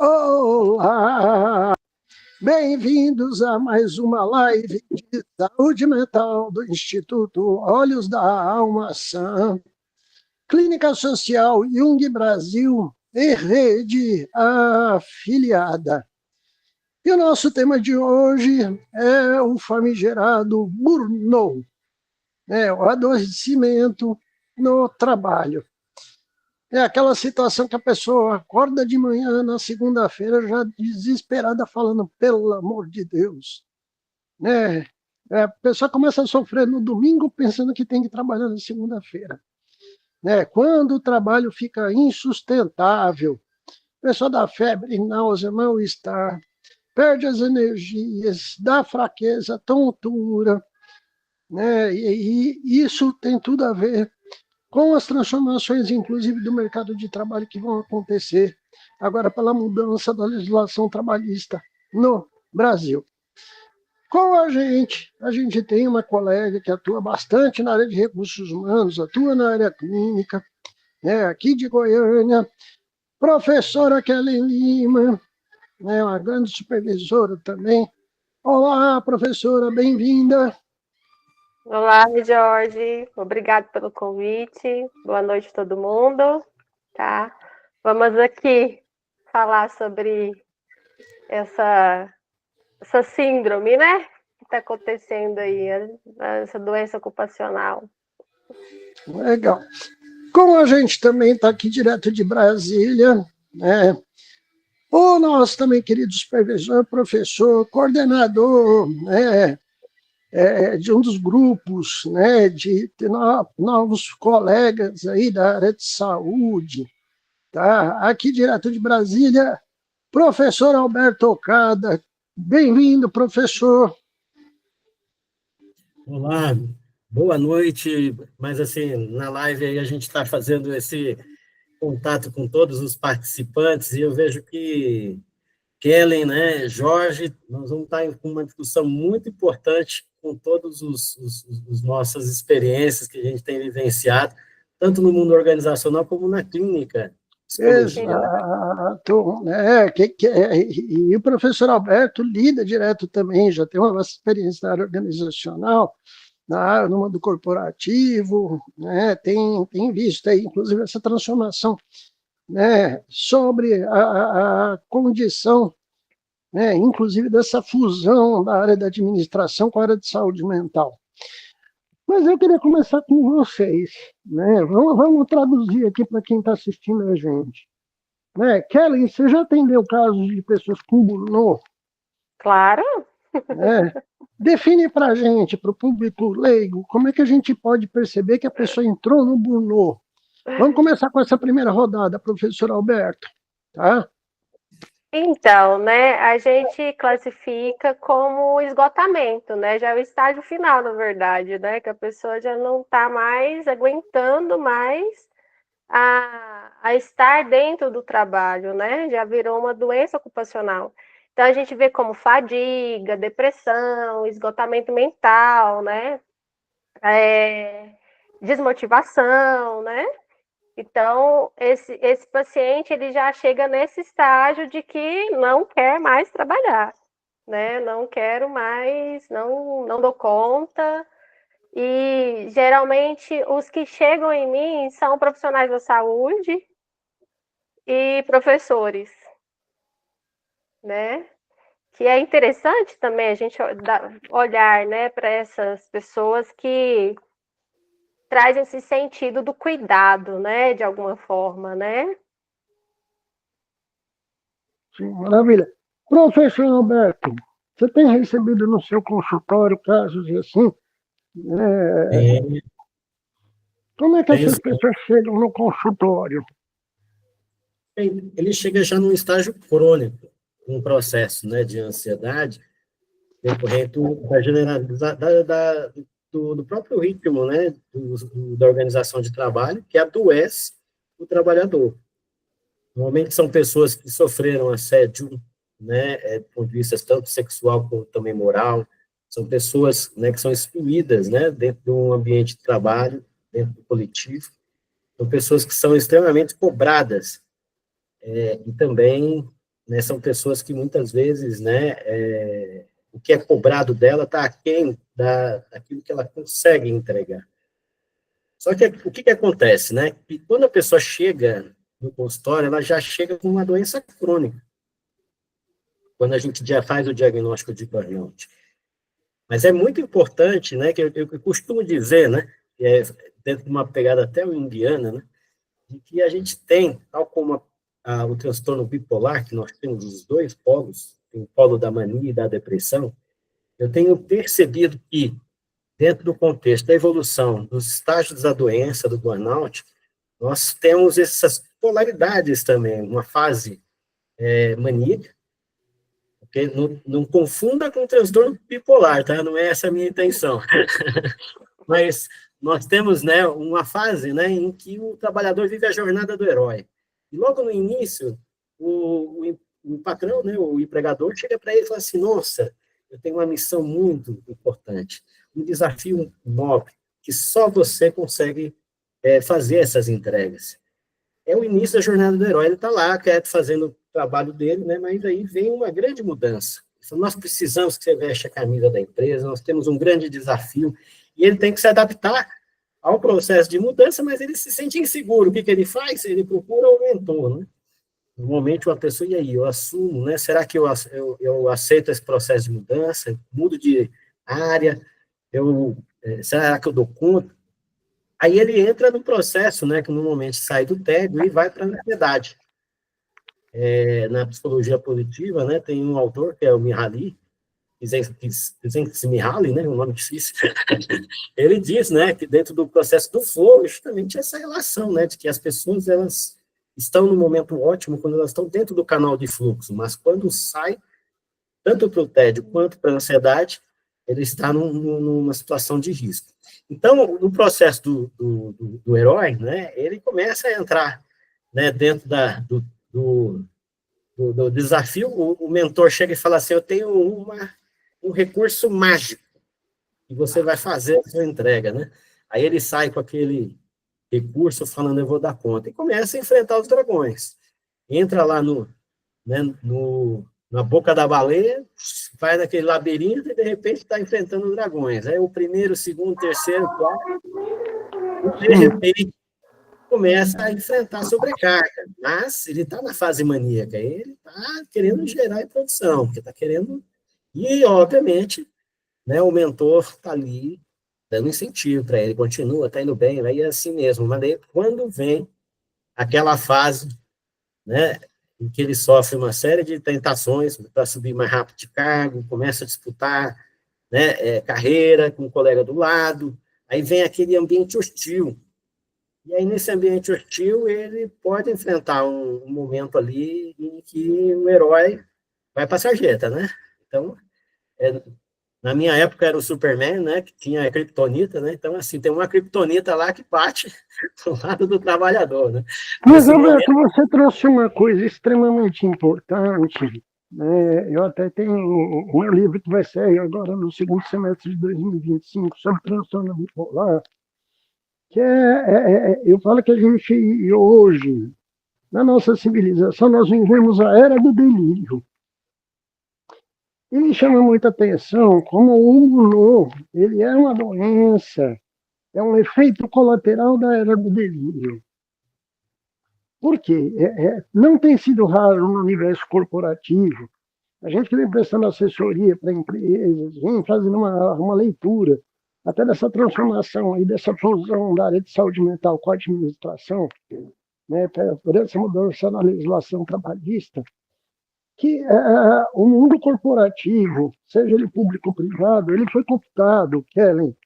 Olá, bem-vindos a mais uma live de saúde mental do Instituto Olhos da Alma Sã, Clínica Social Jung Brasil e rede afiliada. E o nosso tema de hoje é o famigerado burnout, o adoecimento no trabalho. É aquela situação que a pessoa acorda de manhã na segunda-feira já desesperada, falando, pelo amor de Deus. Né? A pessoa começa a sofrer no domingo pensando que tem que trabalhar na segunda-feira. Né? Quando o trabalho fica insustentável, a pessoa dá febre, náusea, mal-estar, perde as energias, dá fraqueza, tontura. Né? E isso tem tudo a ver com as transformações, inclusive, do mercado de trabalho que vão acontecer agora pela mudança da legislação trabalhista no Brasil. Com a gente tem uma colega que atua bastante na área de recursos humanos, atua na área clínica, aqui de Goiânia, professora Kelly Lima, uma grande supervisora também. Olá, professora, bem-vinda. Olá, Jorge, obrigado pelo convite, boa noite a todo mundo, tá? Vamos aqui falar sobre essa síndrome, né, que está acontecendo aí, essa doença ocupacional. Legal. Como a gente também está aqui direto de Brasília, o nosso também querido supervisor, professor, coordenador, de um dos grupos, de novos colegas aí da área de saúde, tá? Aqui direto de Brasília, professor Alberto Okada. Bem-vindo, professor. Olá, boa noite. Mas assim, na live aí a gente está fazendo esse contato com todos os participantes e eu vejo que Kellen, né, Jorge, nós vamos estar com uma discussão muito importante com todas as nossas experiências que a gente tem vivenciado, tanto no mundo organizacional como na clínica. Exato. E o professor Alberto lida direto também, já tem uma experiência na área organizacional, no mundo corporativo, tem visto aí, inclusive, essa transformação sobre a condição, inclusive dessa fusão da área da administração com a área de saúde mental. Mas eu queria começar com vocês. Vamos traduzir aqui para quem está assistindo a gente. Kelly, você já atendeu casos de pessoas com burnout? Claro. Define para a gente, para o público leigo, como é que a gente pode perceber que a pessoa entrou no burnout. Vamos começar com essa primeira rodada, professor Alberto. Tá? Então, a gente classifica como esgotamento, já é o estágio final, na verdade, que a pessoa já não está mais aguentando mais a estar dentro do trabalho, já virou uma doença ocupacional. Então, a gente vê como fadiga, depressão, esgotamento mental, desmotivação, Então, esse paciente, ele já chega nesse estágio de que não quer mais trabalhar, Não quero mais, não dou conta. E, geralmente, os que chegam em mim são profissionais da saúde e professores, Que é interessante também a gente olhar, para essas pessoas que traz esse sentido do cuidado, de alguma forma, Sim, maravilha. Professor Alberto, você tem recebido no seu consultório casos assim? Como é que essas pessoas chegam no consultório? Ele chega já num estágio crônico, um processo de ansiedade decorrente do próprio ritmo da organização de trabalho, que adoece o trabalhador. Normalmente são pessoas que sofreram assédio, do ponto de vista tanto sexual como também moral, são pessoas que são excluídas dentro do ambiente de trabalho, dentro do coletivo, são pessoas que são extremamente cobradas, e também né, são pessoas que muitas vezes, né, o que é cobrado dela está aquém daquilo que ela consegue entregar. Só que o que acontece, né? Que quando a pessoa chega no consultório, ela já chega com uma doença crônica, quando a gente já faz o diagnóstico de burnout. Mas é muito importante, né, que eu costumo dizer, né, que é dentro de uma pegada até indiana, né, de que a gente tem, tal como o transtorno bipolar, que nós temos os dois polos, tem o polo da mania e da depressão, eu tenho percebido que, dentro do contexto da evolução dos estágios da doença, do burnout, nós temos essas polaridades também, uma fase maníaca, porque não confunda com transtorno bipolar, tá? Não é essa a minha intenção. Mas nós temos, né, uma fase, né, em que o trabalhador vive a jornada do herói. E logo no início, o patrão, né, o empregador, chega para ele e fala assim, nossa, eu tenho uma missão muito importante, um desafio nobre, que só você consegue fazer essas entregas. É o início da jornada do herói, ele está lá, quieto, fazendo o trabalho dele, né, mas aí vem uma grande mudança. Nós precisamos que você veste a camisa da empresa, nós temos um grande desafio, e ele tem que se adaptar ao processo de mudança, mas ele se sente inseguro. O que ele faz? Ele procura o mentor, né? Normalmente uma pessoa, e aí, eu assumo, né? Será que eu aceito esse processo de mudança? Mudo de área? Será que eu dou conta? Aí ele entra no processo, né? Que normalmente sai do tédio e vai para a ansiedade. Na psicologia positiva, né? Tem um autor que é o Mihaly, Csikszentmihalyi, né, um nome difícil, ele diz, né, que dentro do processo do flow, justamente essa relação, né, de que as pessoas, elas estão no momento ótimo quando elas estão dentro do canal de fluxo, mas quando sai, tanto para o tédio quanto para a ansiedade, ele está numa situação de risco. Então, no processo do herói, né, ele começa a entrar, né, dentro do desafio, o mentor chega e fala assim, eu tenho um recurso mágico, e você vai fazer a sua entrega, né? Aí ele sai com aquele recurso falando, eu vou dar conta, e começa a enfrentar os dragões. Entra lá na boca da baleia, vai naquele labirinto e, de repente, está enfrentando os dragões. Aí o primeiro, o segundo, o terceiro, o quarto, e, de repente, começa a enfrentar a sobrecarga. Mas ele está na fase maníaca, ele está querendo gerar produção, porque está querendo... E, obviamente, né, o mentor está ali dando incentivo para ele, continua, está indo bem, vai assim mesmo. Mas daí, quando vem aquela fase, né, em que ele sofre uma série de tentações para subir mais rápido de cargo, começa a disputar, né, carreira com o colega do lado, aí vem aquele ambiente hostil. E aí, nesse ambiente hostil, ele pode enfrentar um momento ali em que o herói vai para a sarjeta, né? Então, na minha época era o Superman, né, que tinha a Kryptonita, né, então, assim, tem uma Kryptonita lá que bate do lado do trabalhador, né. Mas, Alberto, você trouxe uma coisa extremamente importante, né? Eu até tenho um meu livro que vai sair agora no segundo semestre de 2025 sobre transtorno bipolar, que eu falo que a gente, hoje, na nossa civilização, nós vivemos a era do delírio. E me chama muita atenção como o humor, ele é uma doença, é um efeito colateral da era do delírio. Por quê? Não tem sido raro no universo corporativo. A gente que vem prestando assessoria para empresas, vem fazendo uma leitura, até dessa transformação aí, dessa fusão da área de saúde mental com a administração, né, por essa mudança na legislação trabalhista, que o mundo corporativo, seja ele público ou privado, ele foi cooptado, Kellen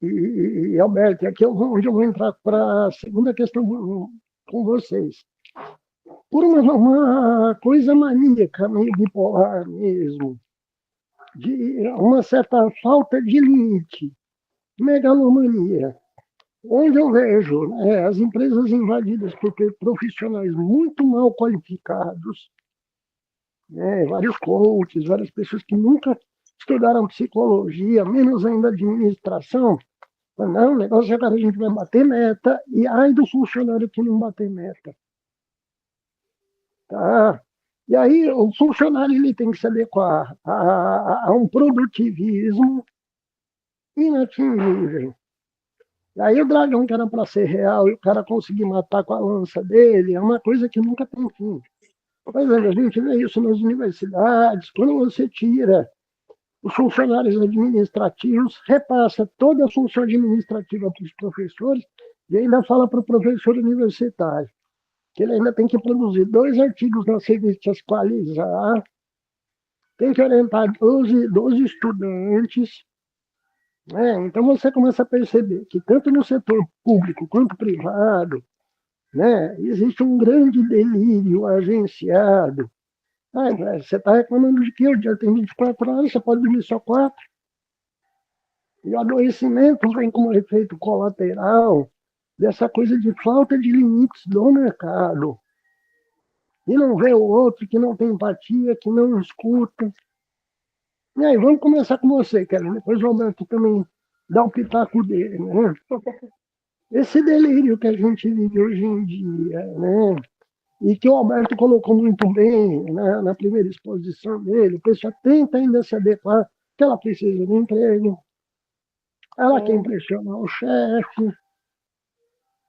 e Alberto, aqui é onde eu vou entrar para a segunda questão com vocês. Por uma coisa maníaca, meio bipolar mesmo, de uma certa falta de limite, megalomania, onde eu vejo as empresas invadidas por profissionais muito mal qualificados, vários coaches, várias pessoas que nunca estudaram psicologia, menos ainda administração. Não, o negócio é que a gente vai bater meta, e ai do funcionário que não bater meta. Tá? E aí o funcionário ele tem que se adequar a um produtivismo inatingível. E aí o dragão que era para ser real e o cara conseguir matar com a lança dele é uma coisa que nunca tem fim. Por exemplo, a gente vê isso nas universidades, quando você tira os funcionários administrativos, repassa toda a função administrativa para os professores e ainda fala para o professor universitário que ele ainda tem que produzir 2 artigos nas revistas Qualizar, tem que orientar 12 estudantes. Né? Então você começa a perceber que tanto no setor público quanto privado, né, existe um grande delírio agenciado. Você está reclamando de que o dia tem 24 horas, você pode dormir só 4. E o adoecimento vem como efeito colateral dessa coisa de falta de limites do mercado. E não vê o outro, que não tem empatia, que não escuta. E aí, vamos começar com você, Karen. Depois o Alberto também dá o pitaco dele, né? Esse delírio que a gente vive hoje em dia, né? E que o Alberto colocou muito bem na primeira exposição dele, a pessoa tenta ainda se adequar, que ela precisa de emprego, ela quer impressionar o chefe,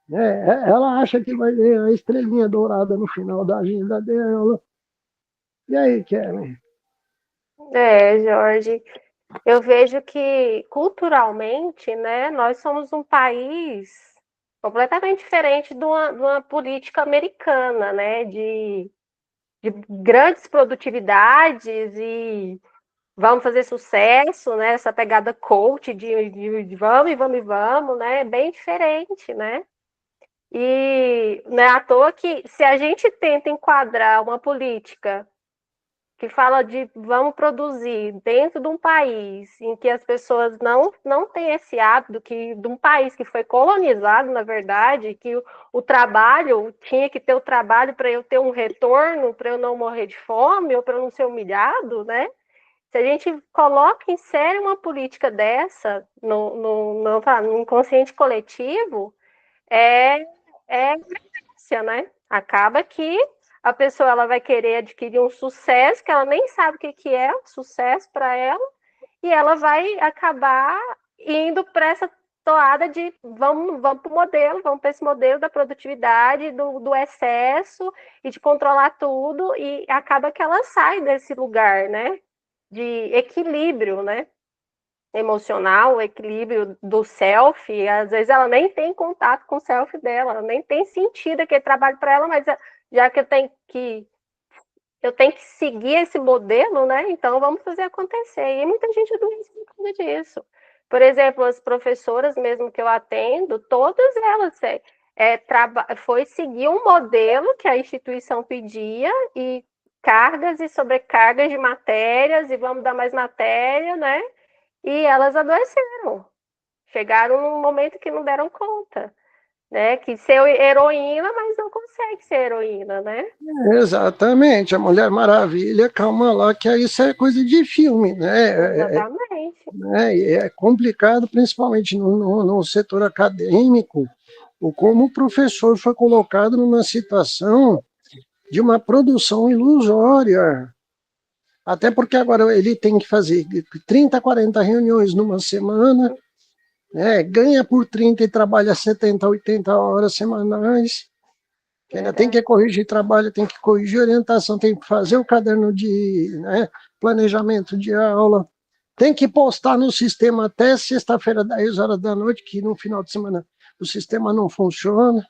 né? Ela acha que vai ver a estrelinha dourada no final da agenda dela. E aí, Karen? Jorge, eu vejo que culturalmente, né, nós somos um país completamente diferente de uma política americana, né, de grandes produtividades e vamos fazer sucesso, né, essa pegada coach de vamos e vamos e vamos, né, bem diferente, né. E não é à toa que se a gente tenta enquadrar uma política que fala de vamos produzir dentro de um país em que as pessoas não têm esse hábito, de um país que foi colonizado, na verdade, que o trabalho, tinha que ter o trabalho para eu ter um retorno, para eu não morrer de fome ou para eu não ser humilhado, né? Se a gente coloca em sério uma política dessa no inconsciente coletivo, é violência, né? Acaba que a pessoa ela vai querer adquirir um sucesso que ela nem sabe o que é um sucesso para ela, e ela vai acabar indo para essa toada de vamos para o modelo, vamos para esse modelo da produtividade, do excesso e de controlar tudo, e acaba que ela sai desse lugar, né? De equilíbrio, né? Emocional, o equilíbrio do self, e às vezes ela nem tem contato com o self dela, ela nem tem sentido aquele trabalho para ela, mas já que eu tenho que seguir esse modelo, né? Então vamos fazer acontecer. E muita gente adoece por causa disso. Por exemplo, as professoras mesmo que eu atendo, todas elas foi seguir um modelo que a instituição pedia e cargas e sobrecargas de matérias e vamos dar mais matéria, né? E elas adoeceram. Chegaram num momento que não deram conta, né? Que ser heroína, mas não consegue ser heroína, né? Exatamente, a Mulher Maravilha, calma lá, que isso é coisa de filme, né? Exatamente. É complicado, principalmente no setor acadêmico, como o professor foi colocado numa situação de uma produção ilusória. Até porque agora ele tem que fazer 30, 40 reuniões numa semana, né? Ganha por 30 e trabalha 70, 80 horas semanais. Ainda tem que corrigir trabalho, tem que corrigir orientação, tem que fazer o caderno de planejamento de aula, tem que postar no sistema até sexta-feira, 10 horas da noite, que no final de semana o sistema não funciona.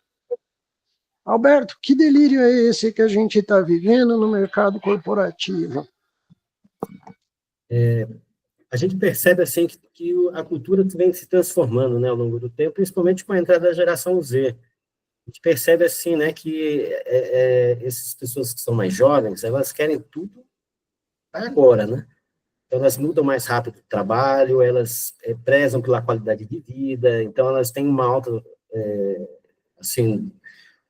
Alberto, que delírio é esse que a gente está vivendo no mercado corporativo? A gente percebe assim que a cultura vem se transformando, né, ao longo do tempo, principalmente com a entrada da geração Z. A gente percebe assim, né, que essas pessoas que são mais jovens, elas querem tudo agora, né? Elas mudam mais rápido o trabalho, elas prezam pela qualidade de vida, então elas têm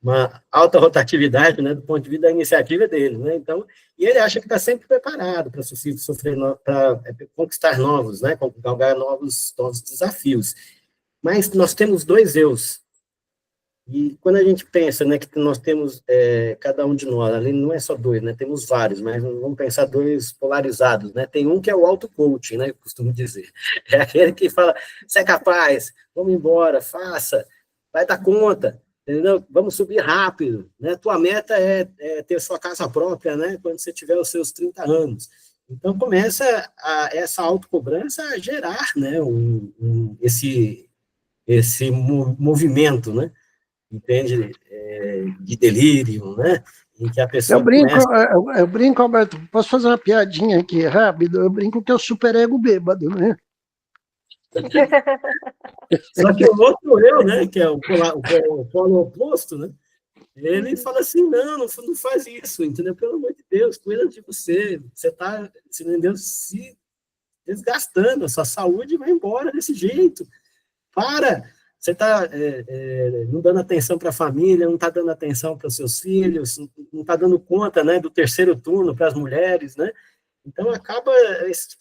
uma alta rotatividade, né, do ponto de vista da iniciativa dele, né? Então, e ele acha que está sempre preparado para conquistar novos, né, galgar novos desafios. Mas nós temos dois eus E quando a gente pensa, né, que nós temos, cada um de nós, ali não é só dois, né, temos vários, mas vamos pensar dois polarizados, né, tem um que é o auto-coaching, né, eu costumo dizer, é aquele que fala, você é capaz, vamos embora, faça, vai dar conta, entendeu? Vamos subir rápido, né, tua meta é ter sua casa própria, né, quando você tiver os seus 30 anos. Então, começa essa autocobrança a gerar, né, esse movimento, né, entende? De delírio, né? Em que a Eu pessoa brinco, começa. eu brinco, Alberto, posso fazer uma piadinha aqui rápido? Eu brinco que é o superego bêbado, né? Só que o outro eu, né? Que é o polo oposto, né? Ele fala assim: não faz isso, entendeu? Pelo amor de Deus, cuida de você. Você está, se desgastando, a sua saúde vai embora desse jeito. Para! Você está não dando atenção para a família, não está dando atenção para os seus filhos, não está dando conta, né, do terceiro turno para as mulheres, né? Então, acaba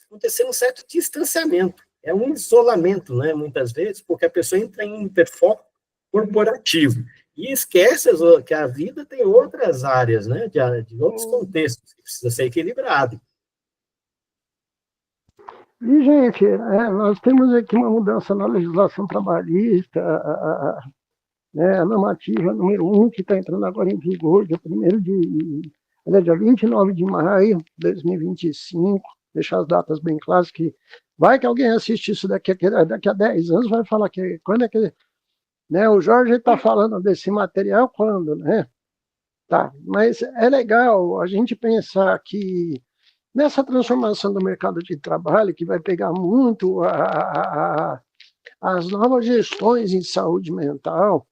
acontecendo um certo distanciamento, é um isolamento, né, muitas vezes, porque a pessoa entra em hiperfoco corporativo e esquece que a vida tem outras áreas, né, de outros contextos, que precisa ser equilibrado. E, gente, nós temos aqui uma mudança na legislação trabalhista, né, a normativa número 1, que está entrando agora em vigor, dia 29 de maio de 2025, deixar as datas bem claras, que vai que alguém assiste isso daqui a 10 anos, vai falar que quando é que... Né, o Jorge está falando desse material quando, né? Tá, mas é legal a gente pensar que nessa transformação do mercado de trabalho, que vai pegar muito as novas gestões em saúde mental,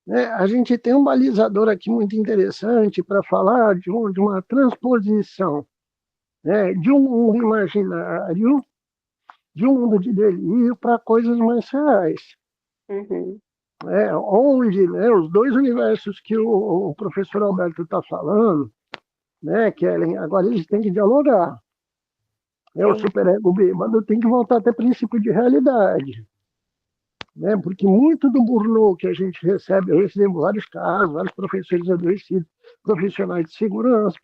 né, a gente tem um balizador aqui muito interessante para falar de uma transposição, né, de um mundo imaginário, de um mundo de delírio para coisas mais reais. Uhum. Onde, né, os dois universos que o professor Alberto está falando, né, Kellen, agora eles têm que dialogar. O superego bêbado tem que voltar a ter princípio de realidade. Né, porque muito do burnout que a gente recebe, eu recebo vários casos, vários professores adoecidos, profissionais de segurança,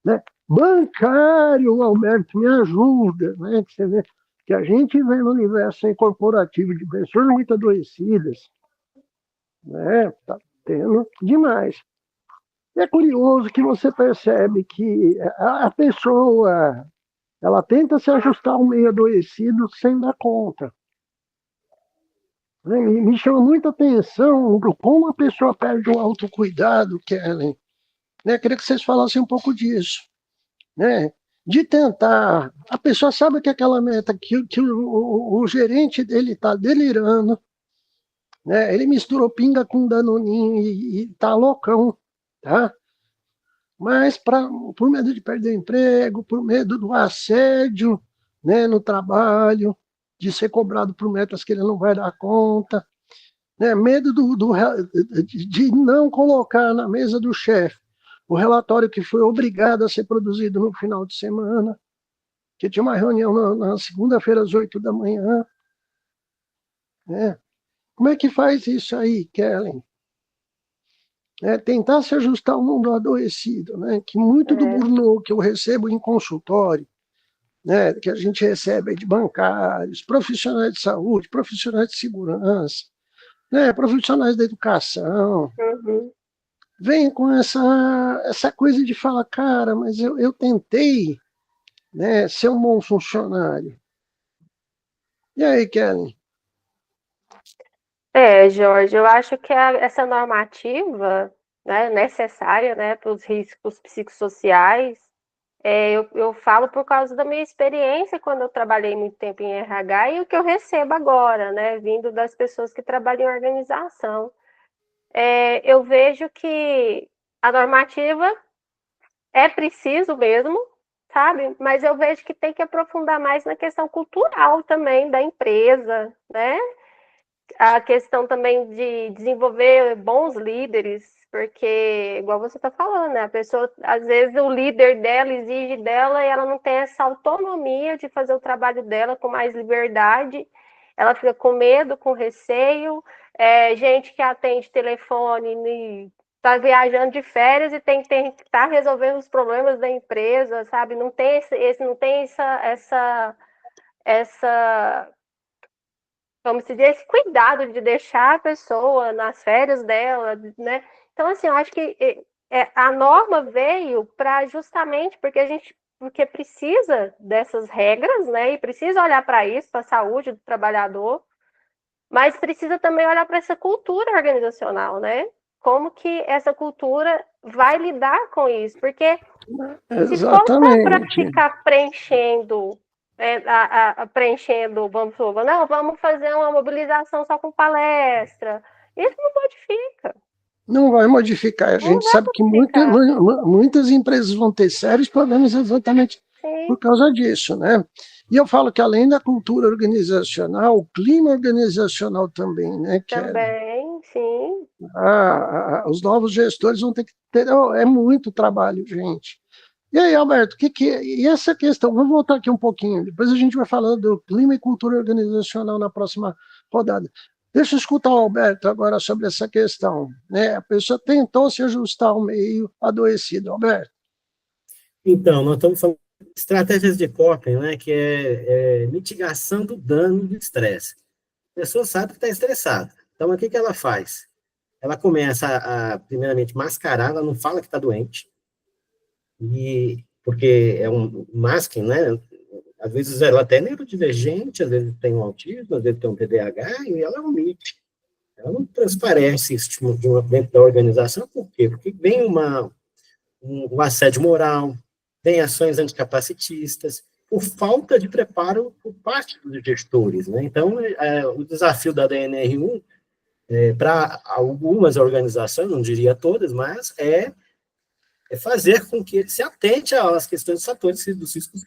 né, bancário, Alberto, me ajuda, né, que você vê que a gente vê no universo corporativo de pessoas muito adoecidas, né, tá tendo demais. É curioso que você percebe que a pessoa, ela tenta se ajustar ao meio adoecido sem dar conta. Me chama muita atenção como a pessoa perde o autocuidado, Kellen. Queria que vocês falassem um pouco disso. Né? De tentar... A pessoa sabe que aquela meta, que o gerente dele está delirando, né? Ele misturou pinga com danoninho e está loucão. Tá? Mas por medo de perder o emprego, por medo do assédio, né, no trabalho, de ser cobrado por metas que ele não vai dar conta, né, medo de não colocar na mesa do chefe o relatório que foi obrigado a ser produzido no final de semana, que tinha uma reunião na segunda-feira às 8 da manhã. Né? Como é que faz isso aí, Kellen? Tentar se ajustar ao mundo adoecido, né? Que muito do burnout que eu recebo em consultório, né? Que a gente recebe de bancários, profissionais de saúde, profissionais de segurança, né? Profissionais da educação, vem com essa coisa de falar, cara, mas eu tentei, né, ser um bom funcionário. E aí, Kellen? Jorge, eu acho que essa normativa, né, necessária, né, para os riscos psicossociais, eu falo por causa da minha experiência quando eu trabalhei muito tempo em RH e o que eu recebo agora, né, vindo das pessoas que trabalham em organização. Eu vejo que a normativa é preciso mesmo, sabe? Mas eu vejo que tem que aprofundar mais na questão cultural também da empresa, né? A questão também de desenvolver bons líderes, porque, igual você está falando, né? A pessoa, às vezes, o líder dela exige dela e ela não tem essa autonomia de fazer o trabalho dela com mais liberdade, ela fica com medo, com receio, gente que atende telefone, está viajando de férias e tem que estar resolvendo os problemas da empresa, sabe? Não tem não tem essa vamos dizer, esse cuidado de deixar a pessoa nas férias dela, né? Então, assim, eu acho que a norma veio para justamente porque precisa dessas regras, né? E precisa olhar para isso, para a saúde do trabalhador, mas precisa também olhar para essa cultura organizacional, né? Como que essa cultura vai lidar com isso? Porque se for só para ficar preenchendo, vamos supor, não, vamos fazer uma mobilização só com palestra, isso não modifica. Não vai modificar. A gente sabe que muitas empresas vão ter sérios problemas exatamente por causa disso, né? E eu falo que além da cultura organizacional, o clima organizacional também, né? Também, sim. Os novos gestores vão ter que ter... É muito trabalho, gente. E aí, Alberto, e essa questão? Vamos voltar aqui um pouquinho, depois a gente vai falando do clima e cultura organizacional na próxima rodada. Deixa eu escutar o Alberto agora sobre essa questão, né? A pessoa tentou se ajustar ao meio adoecido. Alberto. Então, nós estamos falando de estratégias de coping, né, que é mitigação do dano do estresse. A pessoa sabe que está estressada. Então, o que ela faz? Ela começa primeiramente, mascarar, ela não fala que está doente, porque é um masking, né? Às vezes ela até é neurodivergente, às vezes tem um autismo, às vezes tem um TDAH, e ela omite. Ela não transparece isso dentro da organização, por quê? Porque vem um assédio moral, tem ações anticapacitistas, por falta de preparo por parte dos gestores, né? Então, o desafio da DNR1, para algumas organizações, não diria todas, mas é fazer com que ele se atente às questões dos fatores dos riscos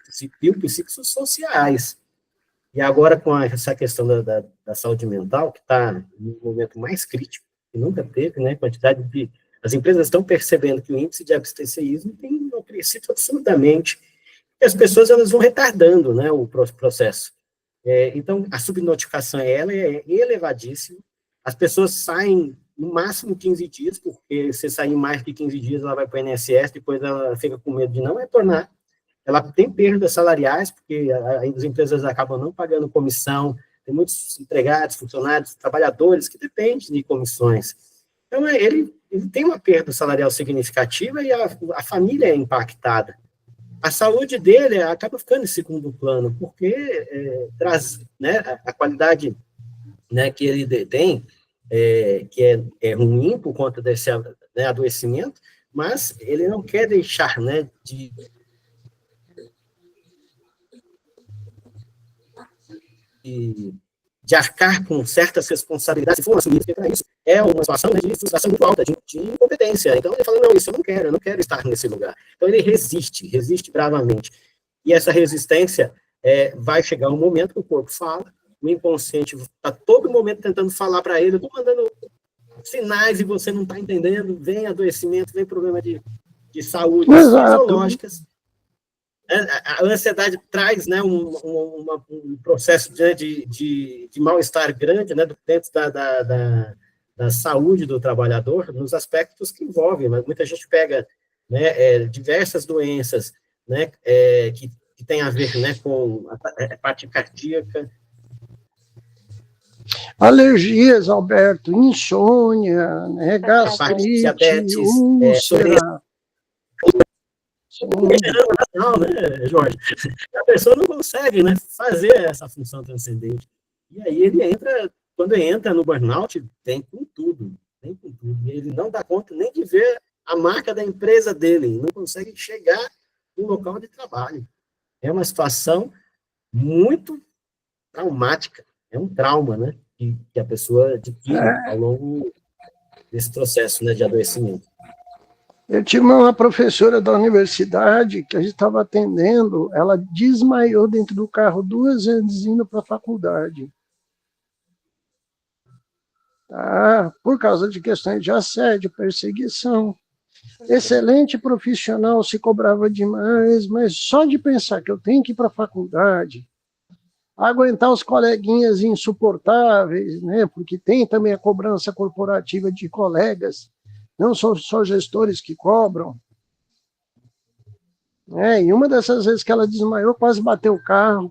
psicossociais. E agora, com essa questão da saúde mental, que está no momento mais crítico, que nunca teve, né, as empresas estão percebendo que o índice de abstencionismo tem crescido absurdamente, e as pessoas elas vão retardando, né, o processo. Então, a subnotificação ela é elevadíssima, as pessoas saem no máximo 15 dias, porque se sair mais de 15 dias, ela vai para o INSS, depois ela fica com medo de não retornar. Ela tem perdas salariais, porque as empresas acabam não pagando comissão, tem muitos empregados, funcionários, trabalhadores que dependem de comissões. Então, ele tem uma perda salarial significativa e a família é impactada. A saúde dele acaba ficando em segundo plano, porque traz, né, a qualidade, né, que ele tem, que é ruim por conta desse, né, adoecimento, mas ele não quer deixar, né, de arcar com certas responsabilidades, se for assumir, porque para isso é uma situação, né, de frustração muito alta, de incompetência. Então ele fala, não, isso eu não quero estar nesse lugar. Então ele resiste bravamente. E essa resistência vai chegar um momento que o corpo fala, o inconsciente está todo momento tentando falar para ele, eu estou mandando sinais e você não está entendendo, vem adoecimento, vem problema de saúde, fisiológicas. A ansiedade traz, né, um processo de mal-estar grande, né, dentro da saúde do trabalhador, nos aspectos que envolvem, mas muita gente pega, né, diversas doenças, né, que tem a ver, né, com a parte cardíaca. Alergias, Alberto, insônia, né, gastrite, úlcera. Não, né, Jorge? A pessoa não consegue, né, fazer essa função transcendente. E aí ele quando entra no burnout, tem com tudo. E ele não dá conta nem de ver a marca da empresa dele, não consegue chegar no local de trabalho. É uma situação muito traumática, é um trauma, né, que a pessoa adquire ao longo desse processo, né, de adoecimento. Eu tive uma professora da universidade que a gente estava atendendo, ela desmaiou dentro do carro 2 vezes indo para a faculdade. Por causa de questões de assédio, perseguição. Excelente profissional, se cobrava demais, mas só de pensar que eu tenho que ir para a faculdade, aguentar os coleguinhas insuportáveis, né? Porque tem também a cobrança corporativa de colegas, não são só gestores que cobram. E uma dessas vezes que ela desmaiou, quase bateu o carro,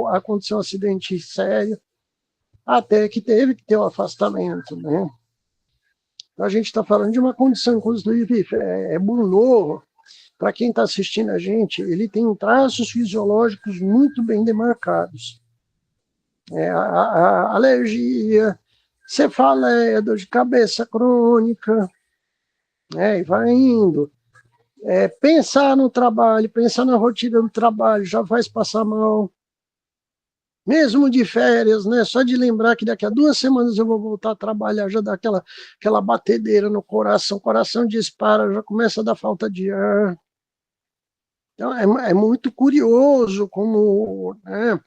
aconteceu um acidente sério, até que teve que ter o afastamento, né? Então, a gente está falando de uma condição, inclusive, burnoso. Para quem está assistindo a gente, ele tem traços fisiológicos muito bem demarcados. A alergia, cefaleia, dor de cabeça crônica, e vai indo. Pensar no trabalho, pensar na rotina do trabalho, já faz passar mal. Mesmo de férias, né? Só de lembrar que daqui a 2 semanas eu vou voltar a trabalhar, já dá aquela batedeira no coração, o coração dispara, já começa a dar falta de ar. Então, é muito curioso como, né,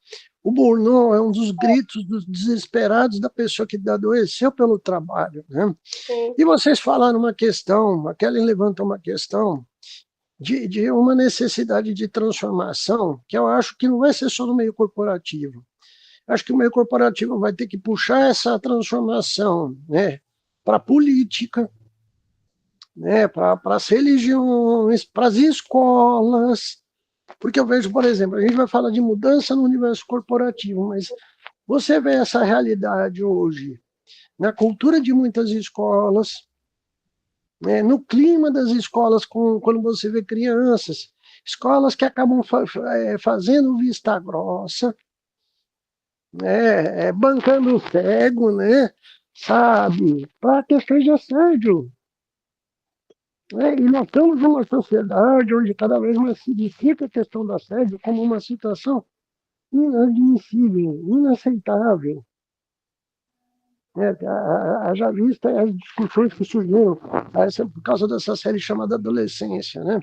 o burnout é um dos gritos dos desesperados da pessoa que adoeceu pelo trabalho, né? E vocês falaram uma questão, a Kelly levantou uma questão de uma necessidade de transformação, que eu acho que não vai ser só no meio corporativo. Acho que o meio corporativo vai ter que puxar essa transformação, né, para a política, né, para as religiões, para as escolas, porque eu vejo, por exemplo, a gente vai falar de mudança no universo corporativo, mas você vê essa realidade hoje na cultura de muitas escolas, no clima das escolas, quando você vê crianças, escolas que acabam fazendo vista grossa, bancando o cego, né, sabe, para questões de assédio. E nós estamos numa sociedade onde cada vez mais se identifica a questão do assédio como uma situação inadmissível, inaceitável. Já vista as discussões que surgiram por causa dessa série chamada Adolescência, né?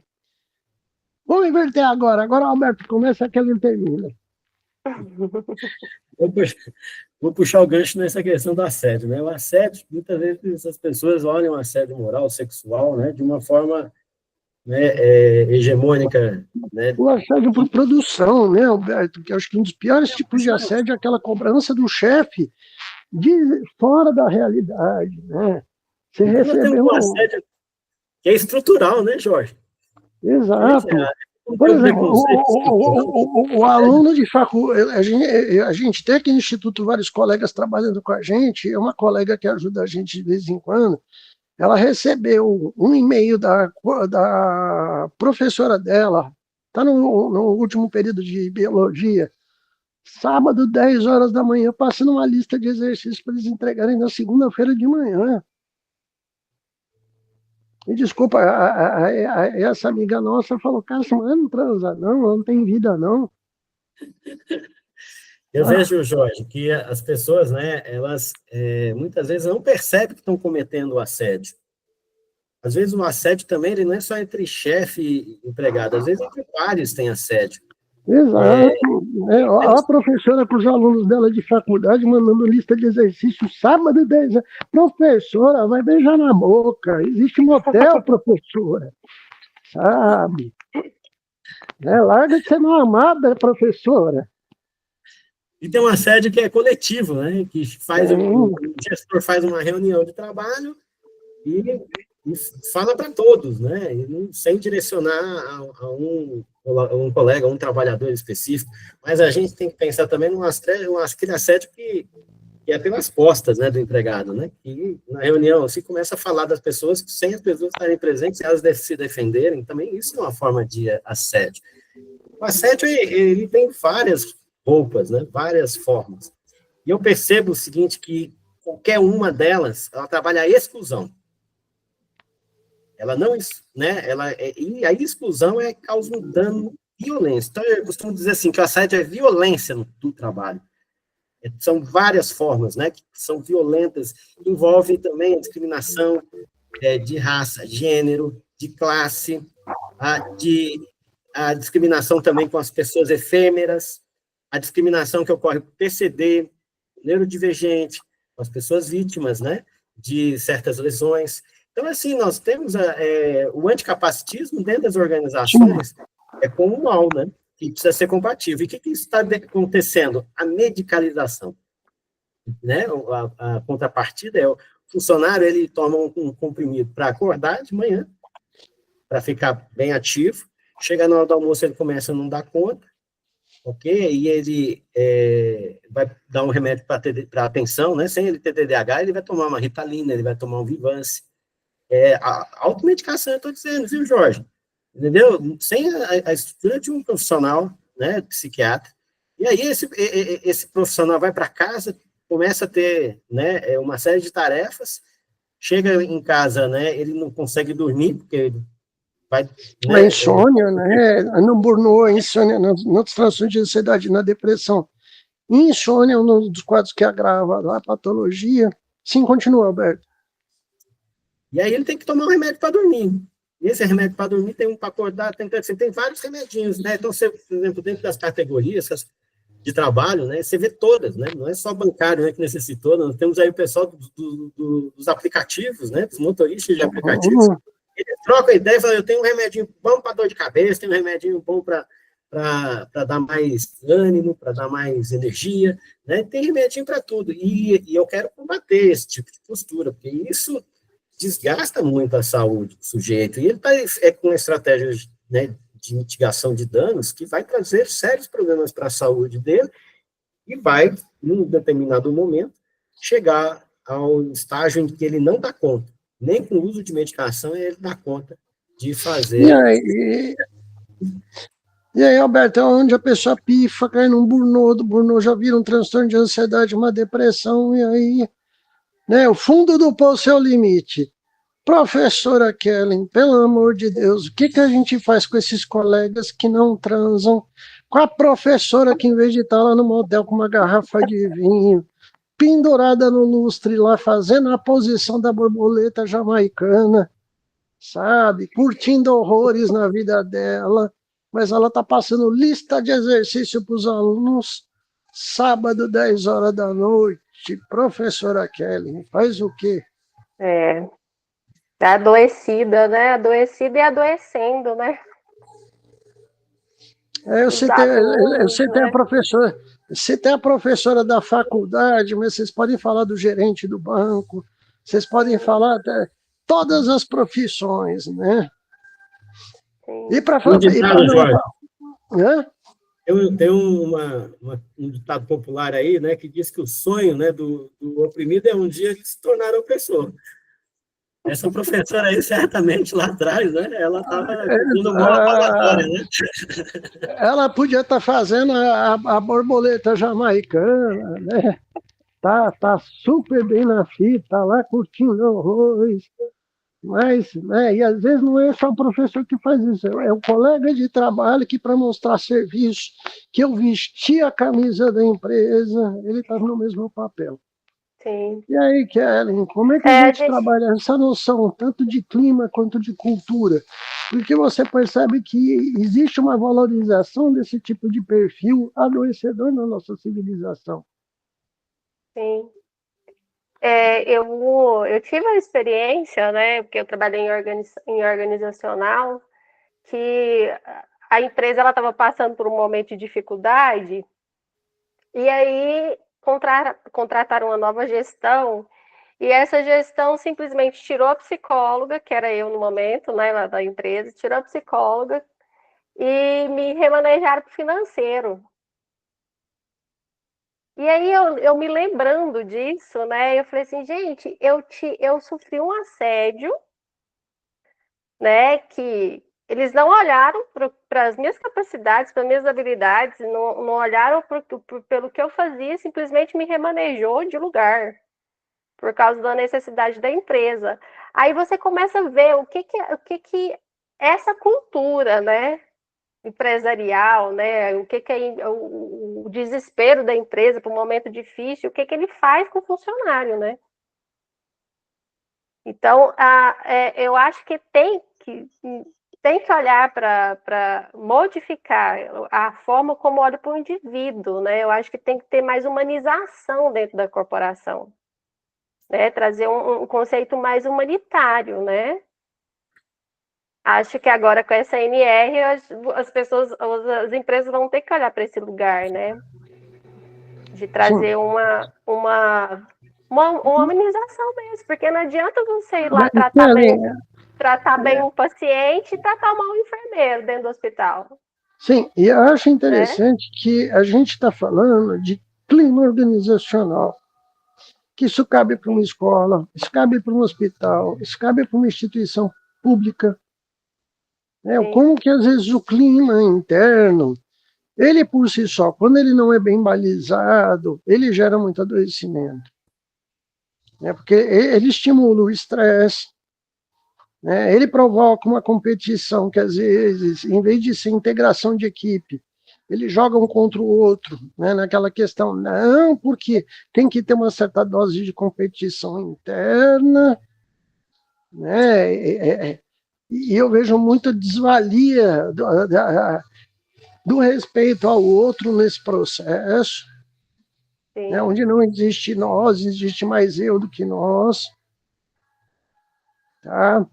Vamos inverter agora. Agora, Alberto, começa que ele termina. Vou puxar o gancho nessa questão do assédio, né? O assédio, muitas vezes as pessoas olham o assédio moral, sexual, né, de uma forma, né, hegemônica, né? O assédio por produção, né, Alberto? Que eu acho que um dos piores tipos de assédio é aquela cobrança do chefe fora da realidade, né? Você recebeu um assédio que é estrutural, né, Jorge? Exato. Por exemplo, o aluno de faculdade, a gente tem aqui no Instituto vários colegas trabalhando com a gente, uma colega que ajuda a gente de vez em quando, ela recebeu um e-mail da professora dela, está no último período de biologia, sábado, 10 horas da manhã, passando uma lista de exercícios para eles entregarem na segunda-feira de manhã. E desculpa, essa amiga nossa falou, cara, essa mulher não transa, não tem vida, não. Eu vejo, Jorge, que as pessoas, né, elas muitas vezes não percebem que estão cometendo o assédio. Às vezes o assédio também ele não é só entre chefe e empregado, às vezes entre pares tem assédio. Exato. A professora com os alunos dela de faculdade mandando lista de exercícios sábado 10 horas. Professora, vai beijar na boca. Existe motel, professora. Sabe? Larga de ser mal amada, professora. E tem um assédio que é coletivo, né? Que faz o gestor faz uma reunião de trabalho e fala para todos, né? E sem direcionar a um colega, a um trabalhador específico. Mas a gente tem que pensar também aquele assédio que é pelas costas, né, do empregado, né? E na reunião se começa a falar das pessoas sem as pessoas estarem presentes, elas devem se defenderem. Também isso é uma forma de assédio. O assédio ele tem várias roupas, né? Várias formas. E eu percebo o seguinte, que qualquer uma delas, ela trabalha a exclusão. Ela não, né? E a exclusão causa um dano, violência. Então, eu costumo dizer assim, que o assédio é violência do trabalho. São várias formas, né? Que são violentas, envolvem também a discriminação de raça, gênero, de classe, a discriminação também com as pessoas efêmeras, a discriminação que ocorre por PCD, neurodivergente, com as pessoas vítimas, né, de certas lesões. Então, assim, nós temos o anticapacitismo dentro das organizações como um mal, né? que precisa ser compatível. E o que está acontecendo? A medicalização, né? A contrapartida é o funcionário, ele toma um comprimido para acordar de manhã, para ficar bem ativo, chega na hora do almoço, ele começa a não dar conta, ok? E ele vai dar um remédio para atenção, né? Sem ele ter TDAH, ele vai tomar uma Ritalina, ele vai tomar um Vivance. A automedicação, eu estou dizendo, viu, Jorge? Entendeu? Sem a estrutura de um profissional, né, psiquiatra. E aí esse profissional vai para casa, começa a ter, né, uma série de tarefas, chega em casa, né, ele não consegue dormir, porque ele vai... A insônia, né? No burnout, a insônia, nas transtornos de ansiedade, na depressão. Insônia é um dos quadros que agrava a patologia. Sim, continua, Alberto. E aí ele tem que tomar um remédio para dormir. E esse remédio para dormir tem um para acordar, tem vários remedinhos, né? Então, você, por exemplo, dentro das categorias de trabalho, né, você vê todas, né? Não é só bancário, né, que necessitou, nós temos aí o pessoal dos aplicativos, né? Dos motoristas de aplicativos. Eles trocam a ideia e falam, eu tenho um remedinho bom para dor de cabeça, tenho um remedinho bom para dar mais ânimo, para dar mais energia, né? Tem remedinho para tudo. E eu quero combater esse tipo de postura, porque isso desgasta muito a saúde do sujeito. E ele está com estratégias, né, de mitigação de danos que vai trazer sérios problemas para a saúde dele e vai, em um determinado momento, chegar ao estágio em que ele não dá conta. Nem com o uso de medicação ele dá conta de fazer... E aí, Alberto, é onde a pessoa pifa, cai num burnout, do burnout já vira um transtorno de ansiedade, uma depressão, e aí, né, o fundo do poço é o limite. Professora Kellen, pelo amor de Deus, o que a gente faz com esses colegas que não transam? Com a professora que, em vez de estar lá no motel com uma garrafa de vinho, pendurada no lustre lá, fazendo a posição da borboleta jamaicana, sabe? Curtindo horrores na vida dela, mas ela está passando lista de exercício para os alunos, sábado, 10 horas da noite. Professora Kelly, faz o quê? Tá adoecida, né? Adoecida e adoecendo, né? Eu citei a professora. Você tem a professora da faculdade, mas vocês podem falar do gerente do banco, vocês podem falar até todas as profissões, né? Sim. E para Tem um ditado popular aí, né, que diz que o sonho, né, do oprimido é um dia ele se tornar opressor. Essa professora aí, certamente, lá atrás, né, ela estava cumprindo uma palmatória, né? Ela podia estar fazendo a borboleta jamaicana, né? Tá super bem na fita, lá curtindo horrores. Mas, né, e às vezes não é só o professor que faz isso, é o colega de trabalho que, para mostrar serviço, que eu vesti a camisa da empresa, ele está no mesmo papel. Sim. E aí, Kellen, como é que a gente trabalha essa noção, tanto de clima quanto de cultura? Porque você percebe que existe uma valorização desse tipo de perfil adoecedor na nossa civilização. Sim. Eu tive a experiência, né, porque eu trabalhei em organizacional, que a empresa estava passando por um momento de dificuldade, e aí contrataram uma nova gestão, e essa gestão simplesmente tirou a psicóloga, que era eu no momento, né, lá da empresa, tirou a psicóloga e me remanejaram para o financeiro. E aí eu me lembrando disso, né, eu falei assim, gente, eu sofri um assédio, né, que eles não olharam para as minhas capacidades, para as minhas habilidades, não olharam pelo que eu fazia, simplesmente me remanejou de lugar, por causa da necessidade da empresa. Aí você começa a ver o que essa cultura, né, empresarial, né, o que é o desespero da empresa para um momento difícil, o que ele faz com o funcionário, né? Então, eu acho que tem que olhar para modificar a forma como olha para o indivíduo, né? Eu acho que tem que ter mais humanização dentro da corporação, né? Trazer um conceito mais humanitário, né? Acho que agora com essa NR, as pessoas, as empresas vão ter que olhar para esse lugar, né? De trazer uma humanização mesmo, porque não adianta você ir lá tratar bem um paciente e tratar mal um enfermeiro dentro do hospital. Sim, e eu acho interessante que a gente está falando de clima organizacional, que isso cabe para uma escola, isso cabe para um hospital, isso cabe para uma instituição pública. Como que, às vezes, o clima interno, ele por si só, quando ele não é bem balizado, ele gera muito adoecimento. Porque ele estimula o estresse, ele provoca uma competição que, às vezes, em vez de ser integração de equipe, eles jogam contra o outro, naquela questão, não, porque tem que ter uma certa dose de competição interna, e eu vejo muita desvalia do respeito ao outro nesse processo, onde não existe nós, existe mais eu do que nós. Tá?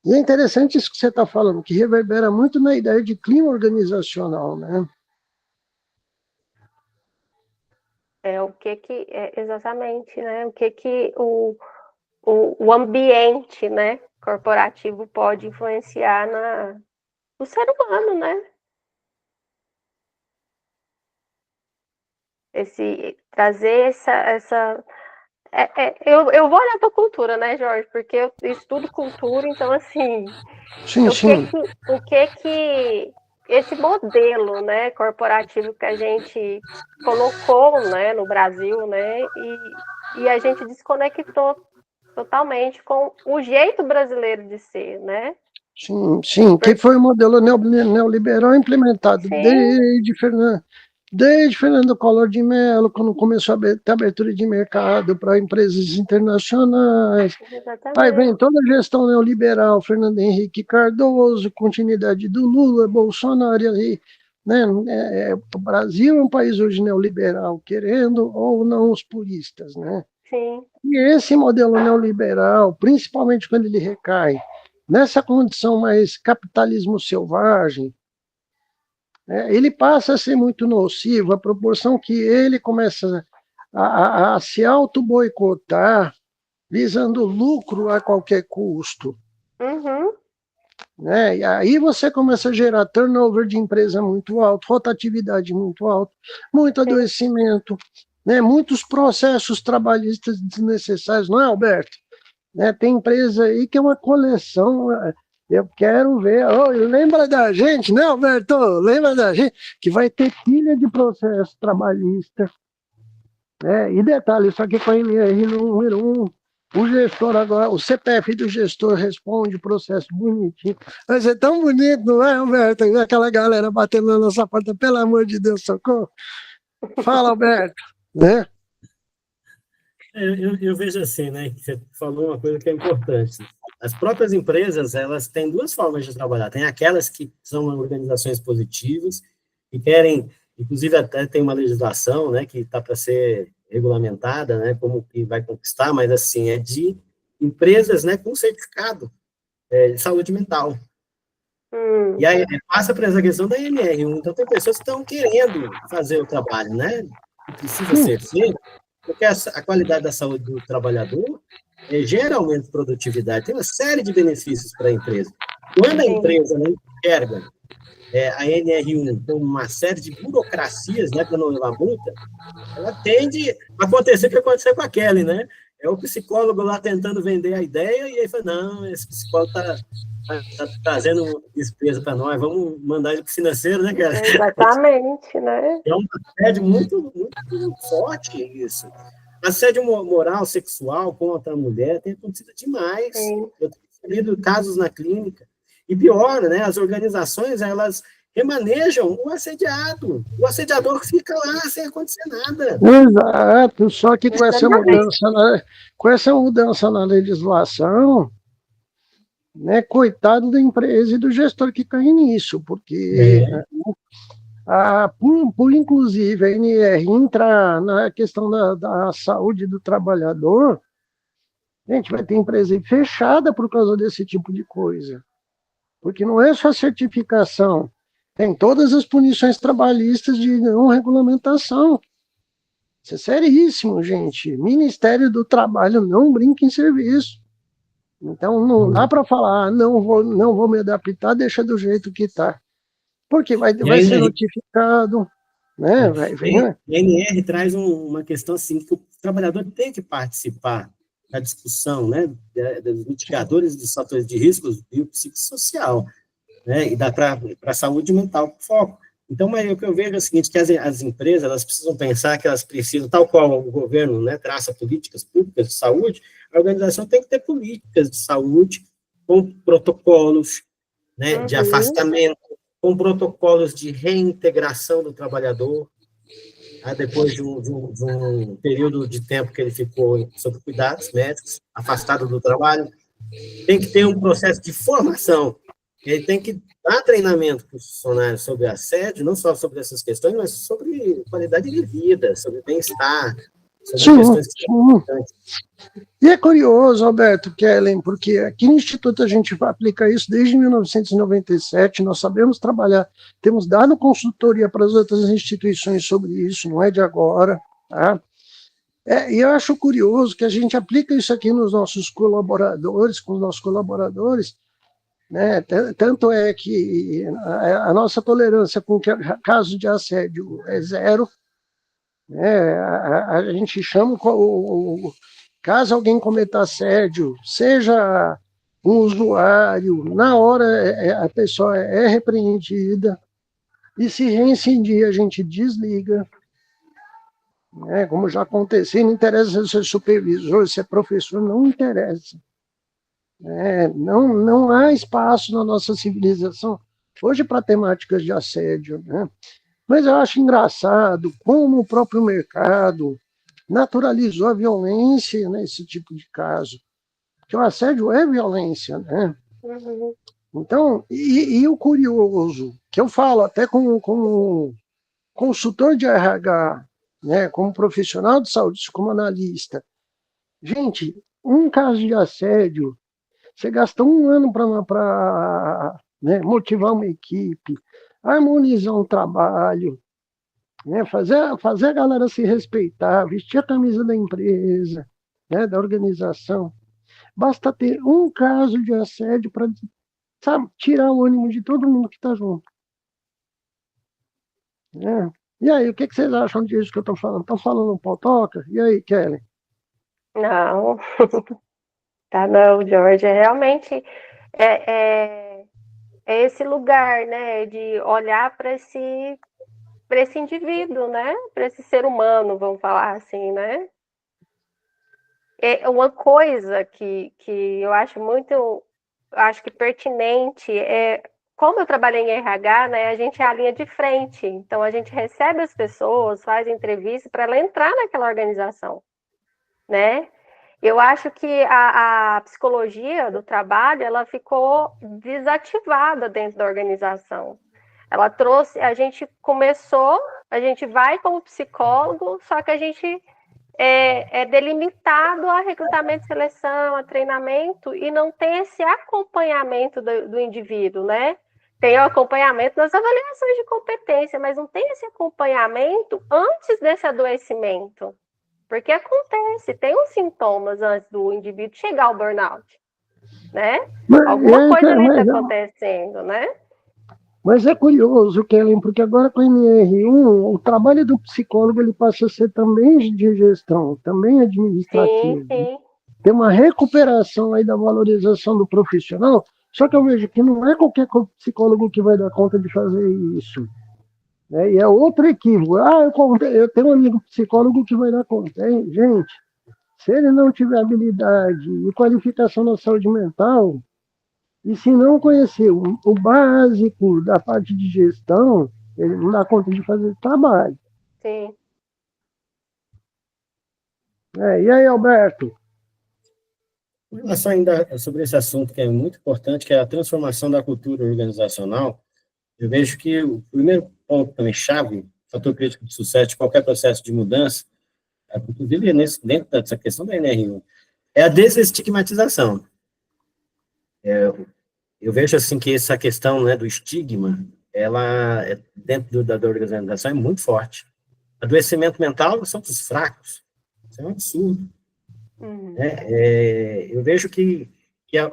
E é interessante isso que você está falando, que reverbera muito na ideia de clima organizacional, né? Exatamente, né? O que o ambiente, né, corporativo pode influenciar no ser humano, né? Trazer essa eu vou olhar para a cultura, né, Jorge? Porque eu estudo cultura, então, assim, o que esse modelo, né, corporativo que a gente colocou, né, no Brasil, né, e a gente desconectou totalmente com o jeito brasileiro de ser, né? Sim, que foi o modelo neoliberal implementado desde Fernando Collor de Mello, quando começou a ter abertura de mercado para empresas internacionais. Exatamente. Aí vem toda a gestão neoliberal, Fernando Henrique Cardoso, continuidade do Lula, Bolsonaro, aí, né? O Brasil é um país hoje neoliberal, querendo ou não os puristas, né? Sim. E esse modelo neoliberal, principalmente quando ele recai nessa condição mais capitalismo selvagem, ele passa a ser muito nocivo, à proporção que ele começa a se auto-boicotar, visando lucro a qualquer custo. E aí você começa a gerar turnover de empresa muito alto, rotatividade muito alta, muito adoecimento, muitos processos trabalhistas desnecessários, não é, Alberto? Tem empresa aí que é uma coleção. Eu quero ver. Lembra da gente, né, Alberto? Lembra da gente que vai ter pilha de processo trabalhista. E detalhe, isso aqui com a NR número 1. O gestor agora, o CPF do gestor responde o processo bonitinho. Vai ser tão bonito, não é, Alberto? Aquela galera batendo na nossa porta, pelo amor de Deus, socorro. Fala, Alberto. Né? Eu vejo assim, né, que você falou uma coisa que é importante. As próprias empresas, elas têm duas formas de trabalhar. Tem aquelas que são organizações positivas, que querem, inclusive até tem uma legislação, né, que está para ser regulamentada, né, como que vai conquistar, mas assim, é de empresas, né, com certificado de saúde mental. E aí passa para essa questão da NR1. Então, tem pessoas que estão querendo fazer o trabalho, né, que precisa ser feito, porque a qualidade da saúde do trabalhador gera aumento de produtividade, tem uma série de benefícios para a empresa. Quando a empresa não enxerga a NR1 com uma série de burocracias, né, para não levar multa, ela tende a acontecer o que aconteceu com a Kelly, né? É o psicólogo lá tentando vender a ideia, e aí fala, não, esse psicólogo está trazendo despesa para nós, vamos mandar ele para o financeiro, né, cara? Exatamente, né? É um assédio muito, muito forte isso. Assédio moral, sexual contra a mulher tem acontecido demais. Eu tenho recebido casos na clínica. E pior, né, as organizações, elas remanejam o assediado. O assediador fica lá sem acontecer nada. Exato, só que com essa mudança na legislação, coitado da empresa e do gestor que cai nisso, porque por inclusive a NR entrar na questão da saúde do trabalhador, a gente vai ter empresa fechada por causa desse tipo de coisa. porque não é só certificação, tem todas as punições trabalhistas de não regulamentação. Isso é seríssimo, gente. Ministério do Trabalho não brinca em serviço. Então, não dá para falar, não vou me adaptar, deixa do jeito que está. Porque vai ser notificado, né? A NR traz uma questão assim, que o trabalhador tem que participar da discussão, né, dos mitigadores dos fatores de risco biopsicossocial, né, e dá para a saúde mental com foco. Então, mas o que eu vejo é o seguinte, que as empresas, elas precisam pensar que elas precisam, tal qual o governo, né, traça políticas públicas de saúde, a organização tem que ter políticas de saúde com protocolos, né, de afastamento, com protocolos de reintegração do trabalhador, depois de um período de tempo que ele ficou sob cuidados médicos, afastado do trabalho. Tem que ter um processo de formação. Ele tem que dar treinamento para os funcionários sobre assédio, não só sobre essas questões, mas sobre qualidade de vida, sobre bem-estar, sobre questões que são importantes. E é curioso, Alberto, Kellen, porque aqui no Instituto a gente aplica isso desde 1997, nós sabemos trabalhar, temos dado consultoria para as outras instituições sobre isso, não é de agora, tá? E eu acho curioso que a gente aplica isso aqui nos nossos colaboradores, com os nossos colaboradores, né? Tanto é que a nossa tolerância com casos de assédio é zero, né? A gente chama, caso alguém cometa assédio, seja um usuário, na hora a pessoa é repreendida, e se reincidir, a gente desliga, né? Como já aconteceu, não interessa se é supervisor, se é professor, não interessa. Não há espaço na nossa civilização hoje para temáticas de assédio, né? Mas eu acho engraçado como o próprio mercado naturalizou a violência nesse tipo de caso, que o assédio é violência, né? Então, e o curioso, que eu falo até como consultor de RH, né, como profissional de saúde, como analista, gente, um caso de assédio, você gasta um ano para né, motivar uma equipe, harmonizar um trabalho, né, fazer a galera se respeitar, vestir a camisa da empresa, né, da organização. Basta ter um caso de assédio para tirar o ânimo de todo mundo que está junto. Né? E aí, o que vocês acham disso que eu estou falando? Estão falando um pautoca? E aí, Kellen? Não. Tá, não, Jorge, realmente é esse lugar, né, de olhar para esse indivíduo, né, para esse ser humano, vamos falar assim, né. É uma coisa que eu acho que pertinente como eu trabalhei em RH, né, a gente é a linha de frente, então a gente recebe as pessoas, faz entrevista para ela entrar naquela organização, né. Eu acho que a psicologia do trabalho, ela ficou desativada dentro da organização. Ela trouxe, a gente vai como psicólogo, só que a gente é delimitado a recrutamento, seleção, a treinamento, e não tem esse acompanhamento do indivíduo, né? Tem o acompanhamento das avaliações de competência, mas não tem esse acompanhamento antes desse adoecimento. Porque acontece, tem os sintomas antes do indivíduo chegar ao burnout, né? Alguma coisa ali está acontecendo, né? Mas é curioso, Kellen, porque agora com a NR1, o trabalho do psicólogo ele passa a ser também de gestão, também administrativo. Sim. Tem uma recuperação aí da valorização do profissional, só que eu vejo que não é qualquer psicólogo que vai dar conta de fazer isso. E é outro equívoco. Eu tenho um amigo psicólogo que vai dar conta. Gente, se ele não tiver habilidade e qualificação na saúde mental, e se não conhecer o básico da parte de gestão, ele não dá conta de fazer trabalho. Sim. E aí, Alberto? Em relação ainda sobre esse assunto que é muito importante, que é a transformação da cultura organizacional, eu vejo que o primeiro ponto também chave, fator crítico de sucesso de qualquer processo de mudança, inclusive dentro dessa questão da NR1, é a desestigmatização. eu vejo assim que essa questão, né, do estigma, ela dentro da organização é muito forte. Adoecimento mental são os fracos, isso é um absurdo. Eu vejo que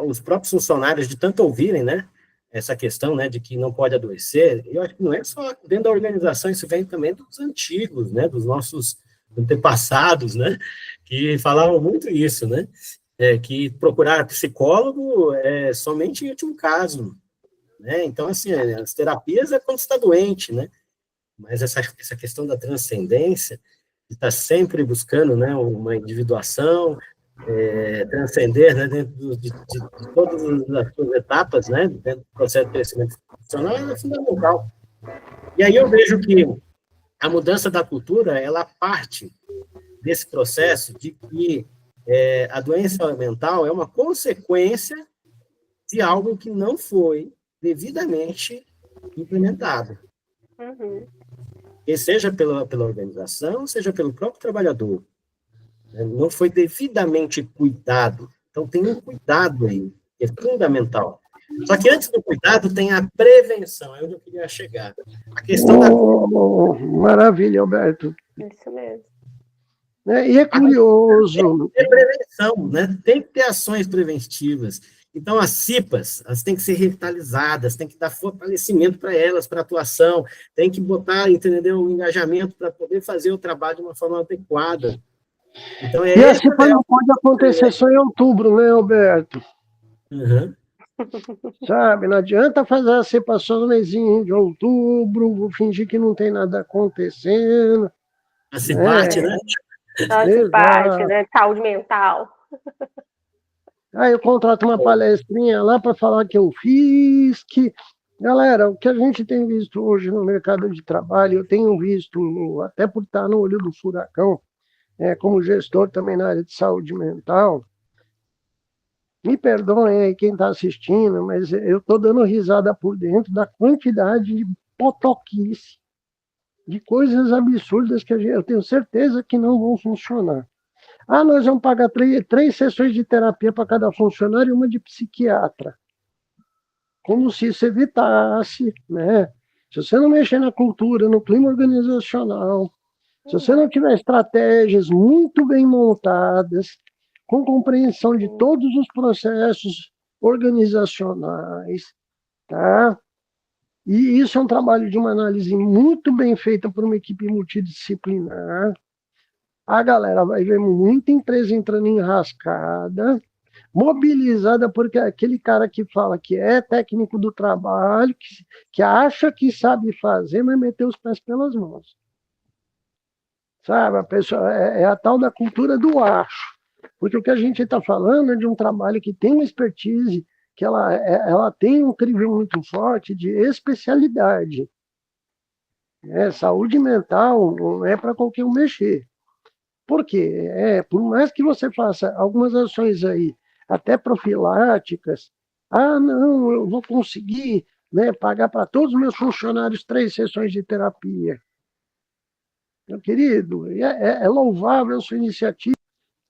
os próprios funcionários, de tanto ouvirem, né, essa questão, né, de que não pode adoecer, eu acho que não é só dentro da organização, isso vem também dos antigos, né, dos nossos antepassados, né, que falavam muito isso, né, que procurar psicólogo é somente em último caso, né, então, assim, as terapias é quando está doente, né, mas essa questão da transcendência, de estar sempre buscando, né, uma individuação, transcender, né, dentro de todas as suas etapas, né, dentro do processo de crescimento profissional, é fundamental. E aí eu vejo que a mudança da cultura, ela parte desse processo de que a doença mental é uma consequência de algo que não foi devidamente implementado. E seja pela organização, seja pelo próprio trabalhador. Não foi devidamente cuidado. Então, tem um cuidado aí, que é fundamental. Só que antes do cuidado, tem a prevenção, é onde eu queria chegar. A questão Maravilha, Alberto. Isso mesmo. E é curioso. Tem que ter prevenção, né? Tem que ter ações preventivas. Então, as CIPAs, elas têm que ser revitalizadas, tem que dar fortalecimento para elas, para atuação, tem que botar, entendeu, um engajamento para poder fazer o trabalho de uma forma adequada. Então, e a CIPA não pode acontecer só em outubro, né, Alberto? Sabe, não adianta fazer a CIPA só no mêsinho de outubro, fingir que não tem nada acontecendo. A CIPAT, né? A CIPAT, né? Saúde mental. Aí eu contrato uma palestrinha lá para falar que eu fiz, que... Galera, o que a gente tem visto hoje no mercado de trabalho, eu tenho visto, até por estar no olho do furacão, como gestor também na área de saúde mental, me perdoem aí quem está assistindo, mas eu estou dando risada por dentro da quantidade de potoquice, de coisas absurdas que eu tenho certeza que não vão funcionar. Nós vamos pagar 3 sessões de terapia para cada funcionário e uma de psiquiatra. Como se isso evitasse, né? Se você não mexer na cultura, no clima organizacional, se você não tiver estratégias muito bem montadas, com compreensão de todos os processos organizacionais, tá? E isso é um trabalho de uma análise muito bem feita por uma equipe multidisciplinar. A galera vai ver muita empresa entrando em rascada, mobilizada porque aquele cara que fala que é técnico do trabalho, que acha que sabe fazer, mas meteu os pés pelas mãos. Sabe, a pessoa é a tal da cultura do acho. Porque o que a gente está falando é de um trabalho que tem uma expertise, que ela tem um crivo muito forte de especialidade. Saúde mental não é para qualquer um mexer. Por quê? Por mais que você faça algumas ações aí, até profiláticas, não, eu vou conseguir, né, pagar para todos os meus funcionários 3 sessões de terapia. Meu querido, é louvável a sua iniciativa,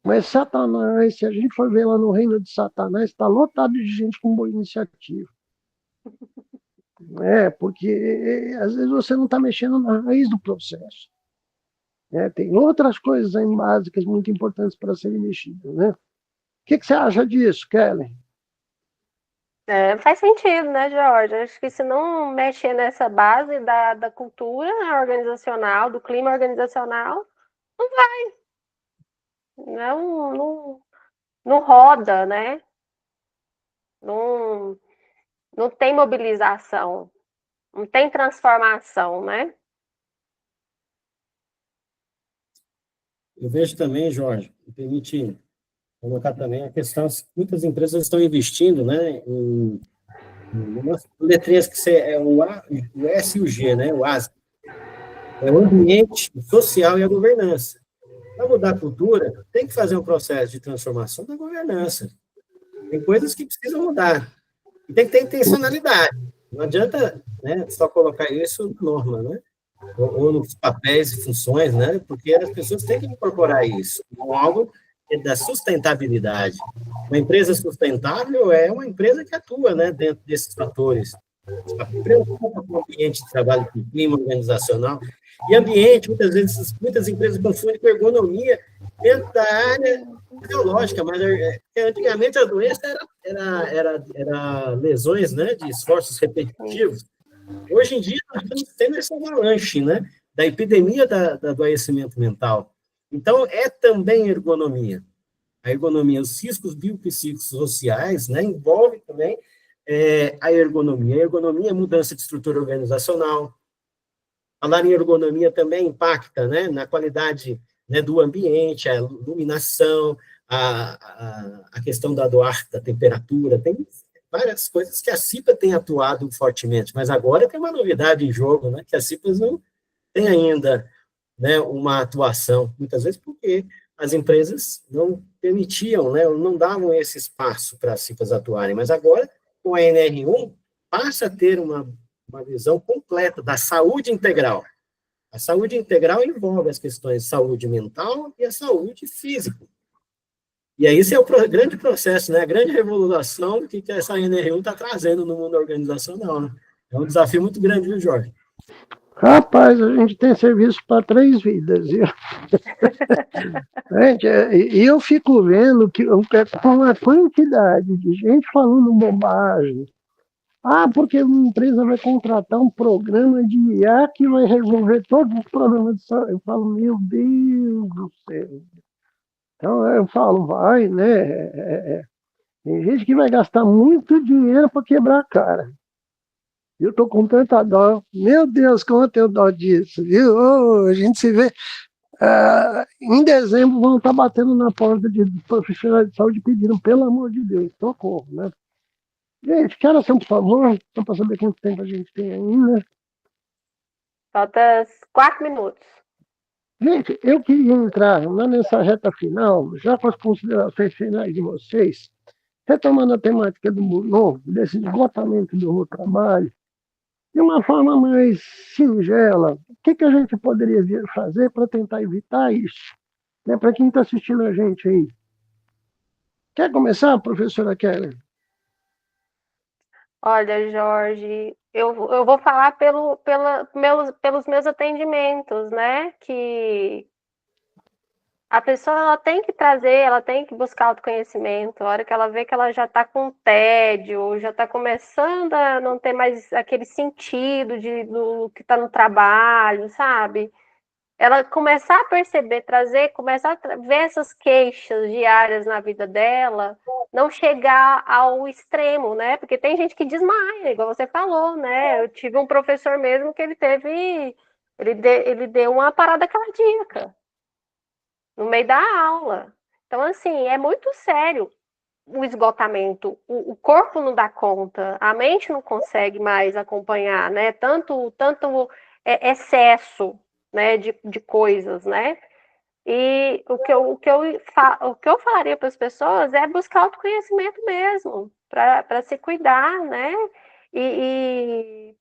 mas Satanás, se a gente for ver lá no reino de Satanás, está lotado de gente com boa iniciativa. Porque às vezes você não está mexendo na raiz do processo. Tem outras coisas aí básicas muito importantes para serem mexidas, né? O que você acha disso, Kellen? Faz sentido, né, Jorge? Acho que se não mexer nessa base da cultura organizacional, do clima organizacional, não vai. Não roda, né? Não tem mobilização, não tem transformação, né? Eu vejo também, Jorge, me permite colocar também a questão, muitas empresas estão investindo, né, em umas letrinhas que é o S e o G, né, o AS. É o ambiente social e a governança. Para mudar a cultura, tem que fazer um processo de transformação da governança. Tem coisas que precisam mudar. E tem que ter intencionalidade. Não adianta, né, só colocar isso na norma, né? Ou nos papéis e funções, né? Porque as pessoas têm que incorporar isso como algo da sustentabilidade. Uma empresa sustentável é uma empresa que atua, né, dentro desses fatores. Se preocupa com o ambiente de trabalho, com o clima organizacional. E ambiente, muitas vezes, muitas empresas confundem com ergonomia dentro da área biológica, mas antigamente a doença era lesões, né, de esforços repetitivos. Hoje em dia, nós estamos tendo essa avalanche, né, da epidemia do adoecimento mental. Então, é também ergonomia. A ergonomia, os riscos biopsicossociais, né, envolve também a ergonomia. A ergonomia é mudança de estrutura organizacional. Falar em ergonomia também impacta, né, na qualidade, né, do ambiente, a iluminação, a questão do ar, da temperatura, tem várias coisas que a CIPA tem atuado fortemente, mas agora tem uma novidade em jogo, né, que a CIPA não tem ainda, né, uma atuação, muitas vezes porque as empresas não permitiam, né, não davam esse espaço para as CIPAs atuarem, mas agora, com a NR1, passa a ter uma visão completa da saúde integral. A saúde integral envolve as questões de saúde mental e a saúde física. E aí esse é o grande processo, né, a grande revolução que essa NR1 está trazendo no mundo organizacional, né? É um desafio muito grande, viu, Jorge? Rapaz, a gente tem serviço para 3 vidas, viu? Gente, e eu fico vendo que com uma quantidade de gente falando bobagem. Porque uma empresa vai contratar um programa de IA que vai resolver todos os problemas de saúde. Eu falo, meu Deus do céu. Então, eu falo, vai, né? Tem gente que vai gastar muito dinheiro para quebrar a cara. Eu estou com tanta dó. Meu Deus, como eu tenho dó disso, viu? A gente se vê. Em dezembro vão estar batendo na porta de profissionais de saúde pedindo, pelo amor de Deus, socorro, né? Gente, que oração, por favor, só para saber quanto tempo a gente tem ainda. Falta 4 minutos. Gente, eu queria entrar nessa reta final, já com as considerações finais de vocês, retomando a temática do novo, desse esgotamento do trabalho, de uma forma mais singela. O que a gente poderia fazer para tentar evitar isso? Né, para quem está assistindo a gente aí. Quer começar, professora Kelly? Olha, Jorge, eu vou falar pelos meus atendimentos, né? Que a pessoa ela tem que trazer, ela tem que buscar autoconhecimento. A hora que ela vê que ela já está com tédio, já está começando a não ter mais aquele sentido do que está no trabalho, sabe? Ela começar a perceber, começar a ver essas queixas diárias na vida dela, não chegar ao extremo, né? Porque tem gente que desmaia, igual você falou, né? Eu tive um professor mesmo que ele deu uma parada cardíaca no meio da aula. Então, assim, é muito sério o esgotamento. O corpo não dá conta, a mente não consegue mais acompanhar, né? Tanto excesso, né, de coisas, né? E o que eu falaria para as pessoas é buscar autoconhecimento mesmo, para se cuidar, né? E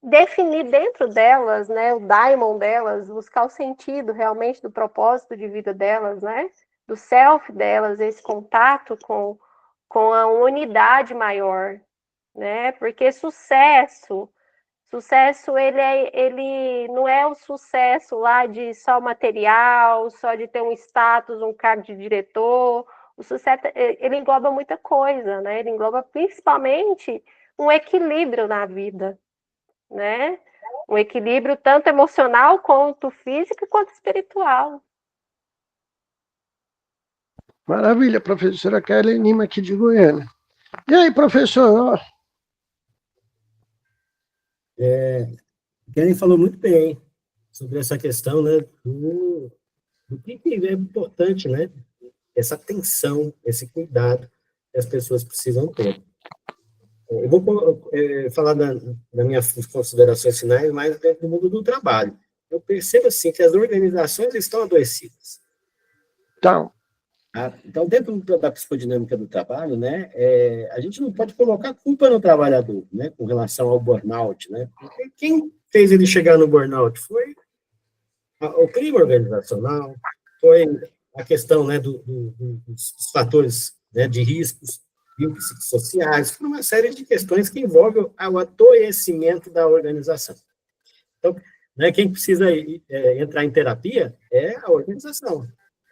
definir dentro delas, né, o daimon delas, buscar o sentido realmente do propósito de vida delas, né? Do self delas, esse contato com a unidade maior, né? Porque sucesso ele não é o sucesso lá de só material, só de ter um status, um cargo de diretor. O sucesso, ele engloba muita coisa, né? Ele engloba principalmente um equilíbrio na vida, né? Um equilíbrio tanto emocional quanto físico quanto espiritual. Maravilha, professora Kelly Lima aqui de Goiânia. E aí, professor? Kelly falou muito bem sobre essa questão, né, do que é importante, né, essa atenção, esse cuidado que as pessoas precisam ter. Eu vou falar das minhas considerações finais mais dentro do mundo do trabalho. Eu percebo, assim, que as organizações estão adoecidas. Então, dentro da psicodinâmica do trabalho, né, a gente não pode colocar culpa no trabalhador, né, com relação ao burnout, né, porque quem fez ele chegar no burnout foi o clima organizacional, foi a questão, né, dos fatores, né, de riscos biopsicossociais, por uma série de questões que envolvem o adoecimento da organização. Então, né, quem precisa entrar em terapia é a organização.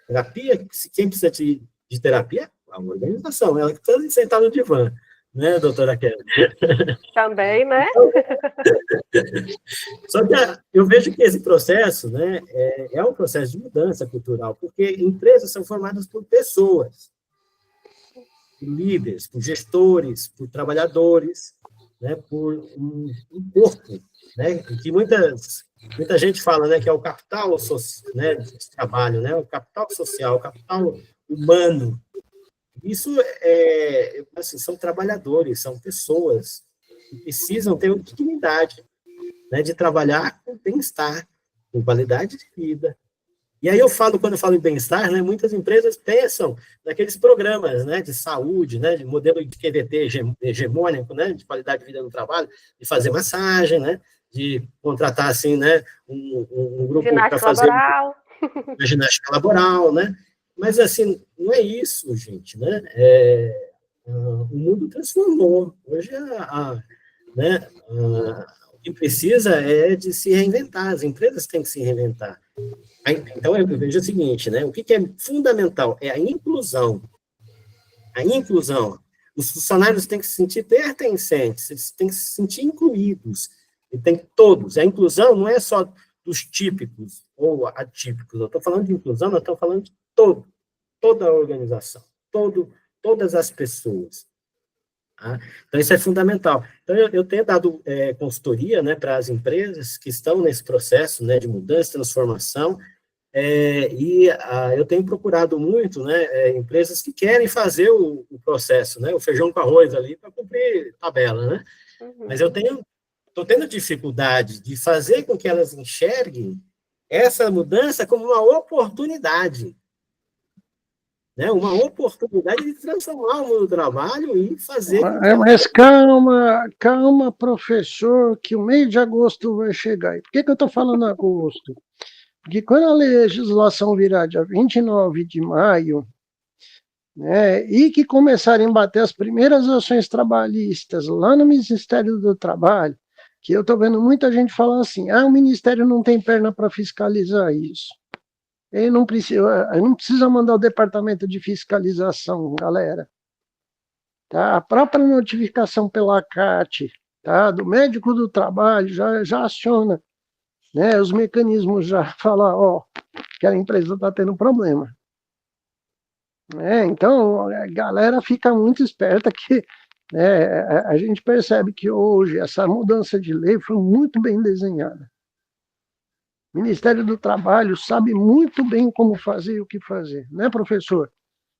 Terapia, quem precisa de terapia é a organização, ela que está sentada no divã, né, doutora Kelly? Também, né? Só que eu vejo que esse processo, né, é um processo de mudança cultural, porque empresas são formadas por pessoas, por líderes, por gestores, por trabalhadores, né, por um corpo, né, que muita gente fala, né, que é o capital, né, de trabalho, né, o capital social, o capital humano. Isso assim, são trabalhadores, são pessoas que precisam ter oportunidade, né, de trabalhar com bem-estar, com qualidade de vida. E aí quando eu falo em bem-estar, né, muitas empresas pensam naqueles programas, né, de saúde, né, de modelo de QVT hegemônico, né, de qualidade de vida no trabalho, de fazer massagem, né, de contratar, assim, né, um grupo para fazer laboral. uma ginástica laboral, né, mas, assim, não é isso, gente, né, o mundo transformou. Hoje, né, o que precisa é de se reinventar, as empresas têm que se reinventar. Então, eu vejo o seguinte, né? O que é fundamental é a inclusão. A inclusão. Os funcionários têm que se sentir pertencentes, eles têm que se sentir incluídos, e tem todos. A inclusão não é só dos típicos ou atípicos, eu estou falando de inclusão, nós estamos falando de toda a organização, todas as pessoas. Tá? Então, isso é fundamental. Então, eu tenho dado consultoria, né, para as empresas que estão nesse processo, né, de mudança, transformação, eu tenho procurado muito, né, empresas que querem fazer o processo, né, o feijão com arroz ali para cumprir tabela, né? Mas eu estou tendo dificuldade de fazer com que elas enxerguem essa mudança como uma oportunidade, né, uma oportunidade de transformar o mundo do trabalho e fazer com que Mas calma, professor, que o mês de agosto vai chegar. E por que eu estou falando agosto? Porque quando a legislação virar dia 29 de maio, né, e que começarem a bater as primeiras ações trabalhistas lá no Ministério do Trabalho, que eu estou vendo muita gente falar assim, o Ministério não tem perna para fiscalizar isso. Ele não precisa mandar o departamento de fiscalização, galera. Tá? A própria notificação pela CAT, tá? Do médico do trabalho, já aciona, né? Os mecanismos já falam, que a empresa está tendo problema. Então, a galera fica muito esperta que a gente percebe que hoje essa mudança de lei foi muito bem desenhada. O Ministério do Trabalho sabe muito bem como fazer e o que fazer, né, professor?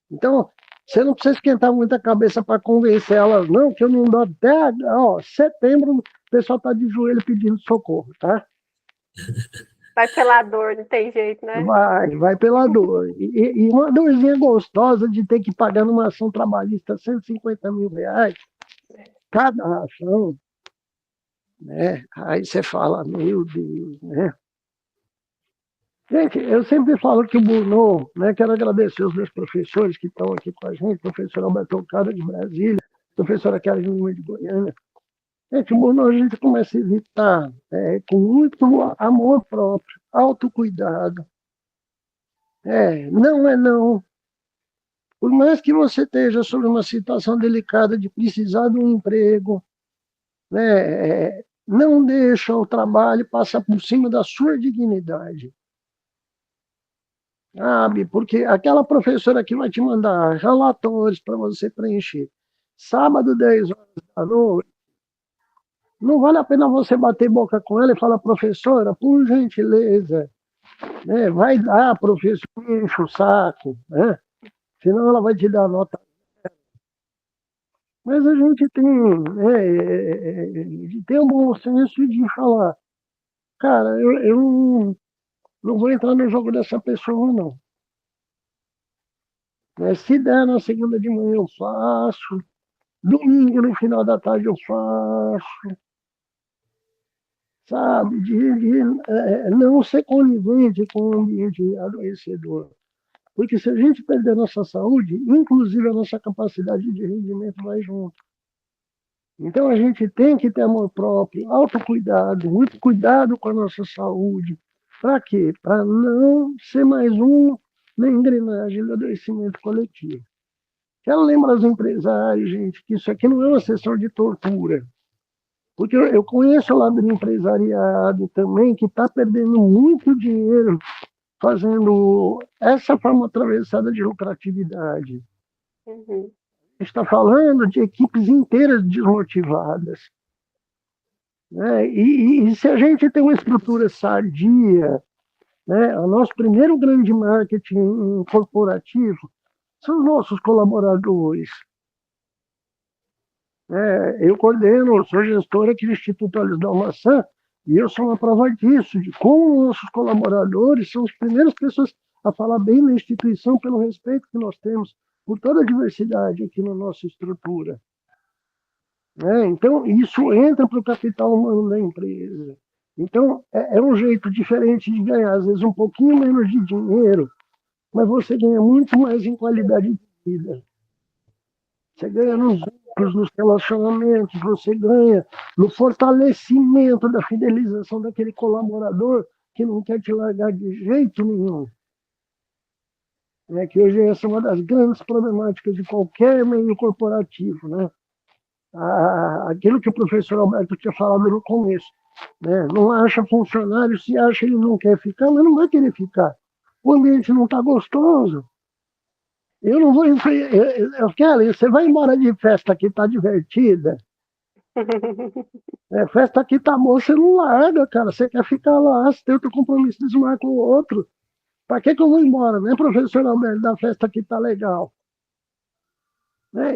Então, você não precisa esquentar muita cabeça para convencer elas, não, que eu não dou até setembro, o pessoal está de joelho pedindo socorro, tá? Vai pela dor, não tem jeito, né? Vai pela dor. E uma dorzinha gostosa de ter que pagar numa ação trabalhista R$150 mil cada ação, né? Aí você fala, meu Deus, né? Gente, eu sempre falo que o Bruno, né, quero agradecer os meus professores que estão aqui com a gente, professor Alberto Ocada de Brasília, professora Kelly Lima de Goiânia. Gente, o Bruno a gente começa a evitar com muito amor próprio, autocuidado. Não é não. Por mais que você esteja sobre uma situação delicada de precisar de um emprego, né, não deixa o trabalho passar por cima da sua dignidade. Sabe? Porque aquela professora que vai te mandar relatórios para você preencher, sábado, 10 horas da noite, não vale a pena você bater boca com ela e falar, professora, por gentileza, né, vai dar, professor, enche o saco, né? Senão ela vai te dar nota. Mas a gente tem um bom senso de falar, cara, eu não vou entrar no jogo dessa pessoa, não. Mas se der na segunda de manhã eu faço, domingo no final da tarde eu faço, sabe? De não ser conivente com o ambiente adoecedor. Porque se a gente perder a nossa saúde, inclusive a nossa capacidade de rendimento vai junto. Então a gente tem que ter amor próprio, autocuidado, muito cuidado com a nossa saúde. Para quê? Para não ser mais um na engrenagem do adoecimento coletivo. Quero lembrar aos empresários, gente, que isso aqui não é uma sessão de tortura. Porque eu conheço o lado do empresariado também, que está perdendo muito dinheiro fazendo essa forma atravessada de lucratividade. Uhum. A gente está falando de equipes inteiras desmotivadas. Né? E se a gente tem uma estrutura sadia, né? O nosso primeiro grande marketing corporativo são os nossos colaboradores. Eu coordeno, sou gestor aqui do Instituto Olhos da Maçã, e eu sou uma prova disso, de como nossos colaboradores são as primeiras pessoas a falar bem da instituição pelo respeito que nós temos por toda a diversidade aqui na nossa estrutura. Então, isso entra para o capital humano da empresa. Então, é um jeito diferente de ganhar, às vezes um pouquinho menos de dinheiro, mas você ganha muito mais em qualidade de vida. Você ganha nos outros, nos relacionamentos, você ganha no fortalecimento da fidelização daquele colaborador que não quer te largar de jeito nenhum. Que hoje essa é uma das grandes problemáticas de qualquer meio corporativo, né? Aquilo que o professor Alberto tinha falado no começo, né? Não acha funcionário, se acha ele não quer ficar, mas não vai querer ficar. O ambiente não está gostoso. Eu não vou. Kelly, você vai embora de festa que está divertida. Festa que tá boa, você não larga, cara. Você quer ficar lá, se tem outro compromisso, desmarca o outro. Para que eu vou embora, né, professor Alberto, da festa que tá legal?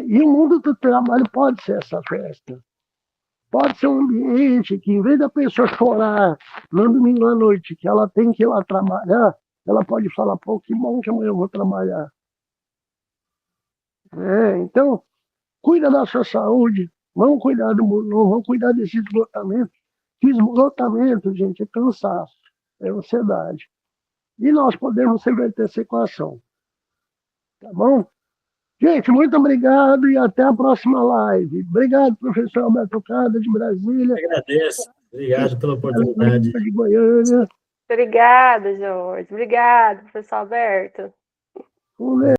E o mundo do trabalho pode ser essa festa. Pode ser um ambiente que, em vez da pessoa chorar no domingo à noite, que ela tem que ir lá trabalhar, ela pode falar, pô, que bom que amanhã eu vou trabalhar. Então, cuida da sua saúde, vamos cuidar vamos cuidar desse esgotamento. Que esgotamento, gente, é cansaço, é ansiedade. E nós podemos reverter essa equação. Tá bom? Gente, muito obrigado e até a próxima live. Obrigado, professor Alberto Cada, de Brasília. Eu agradeço. Obrigado pela oportunidade. De Goiânia. Obrigada, Jorge. Obrigada, professor Alberto.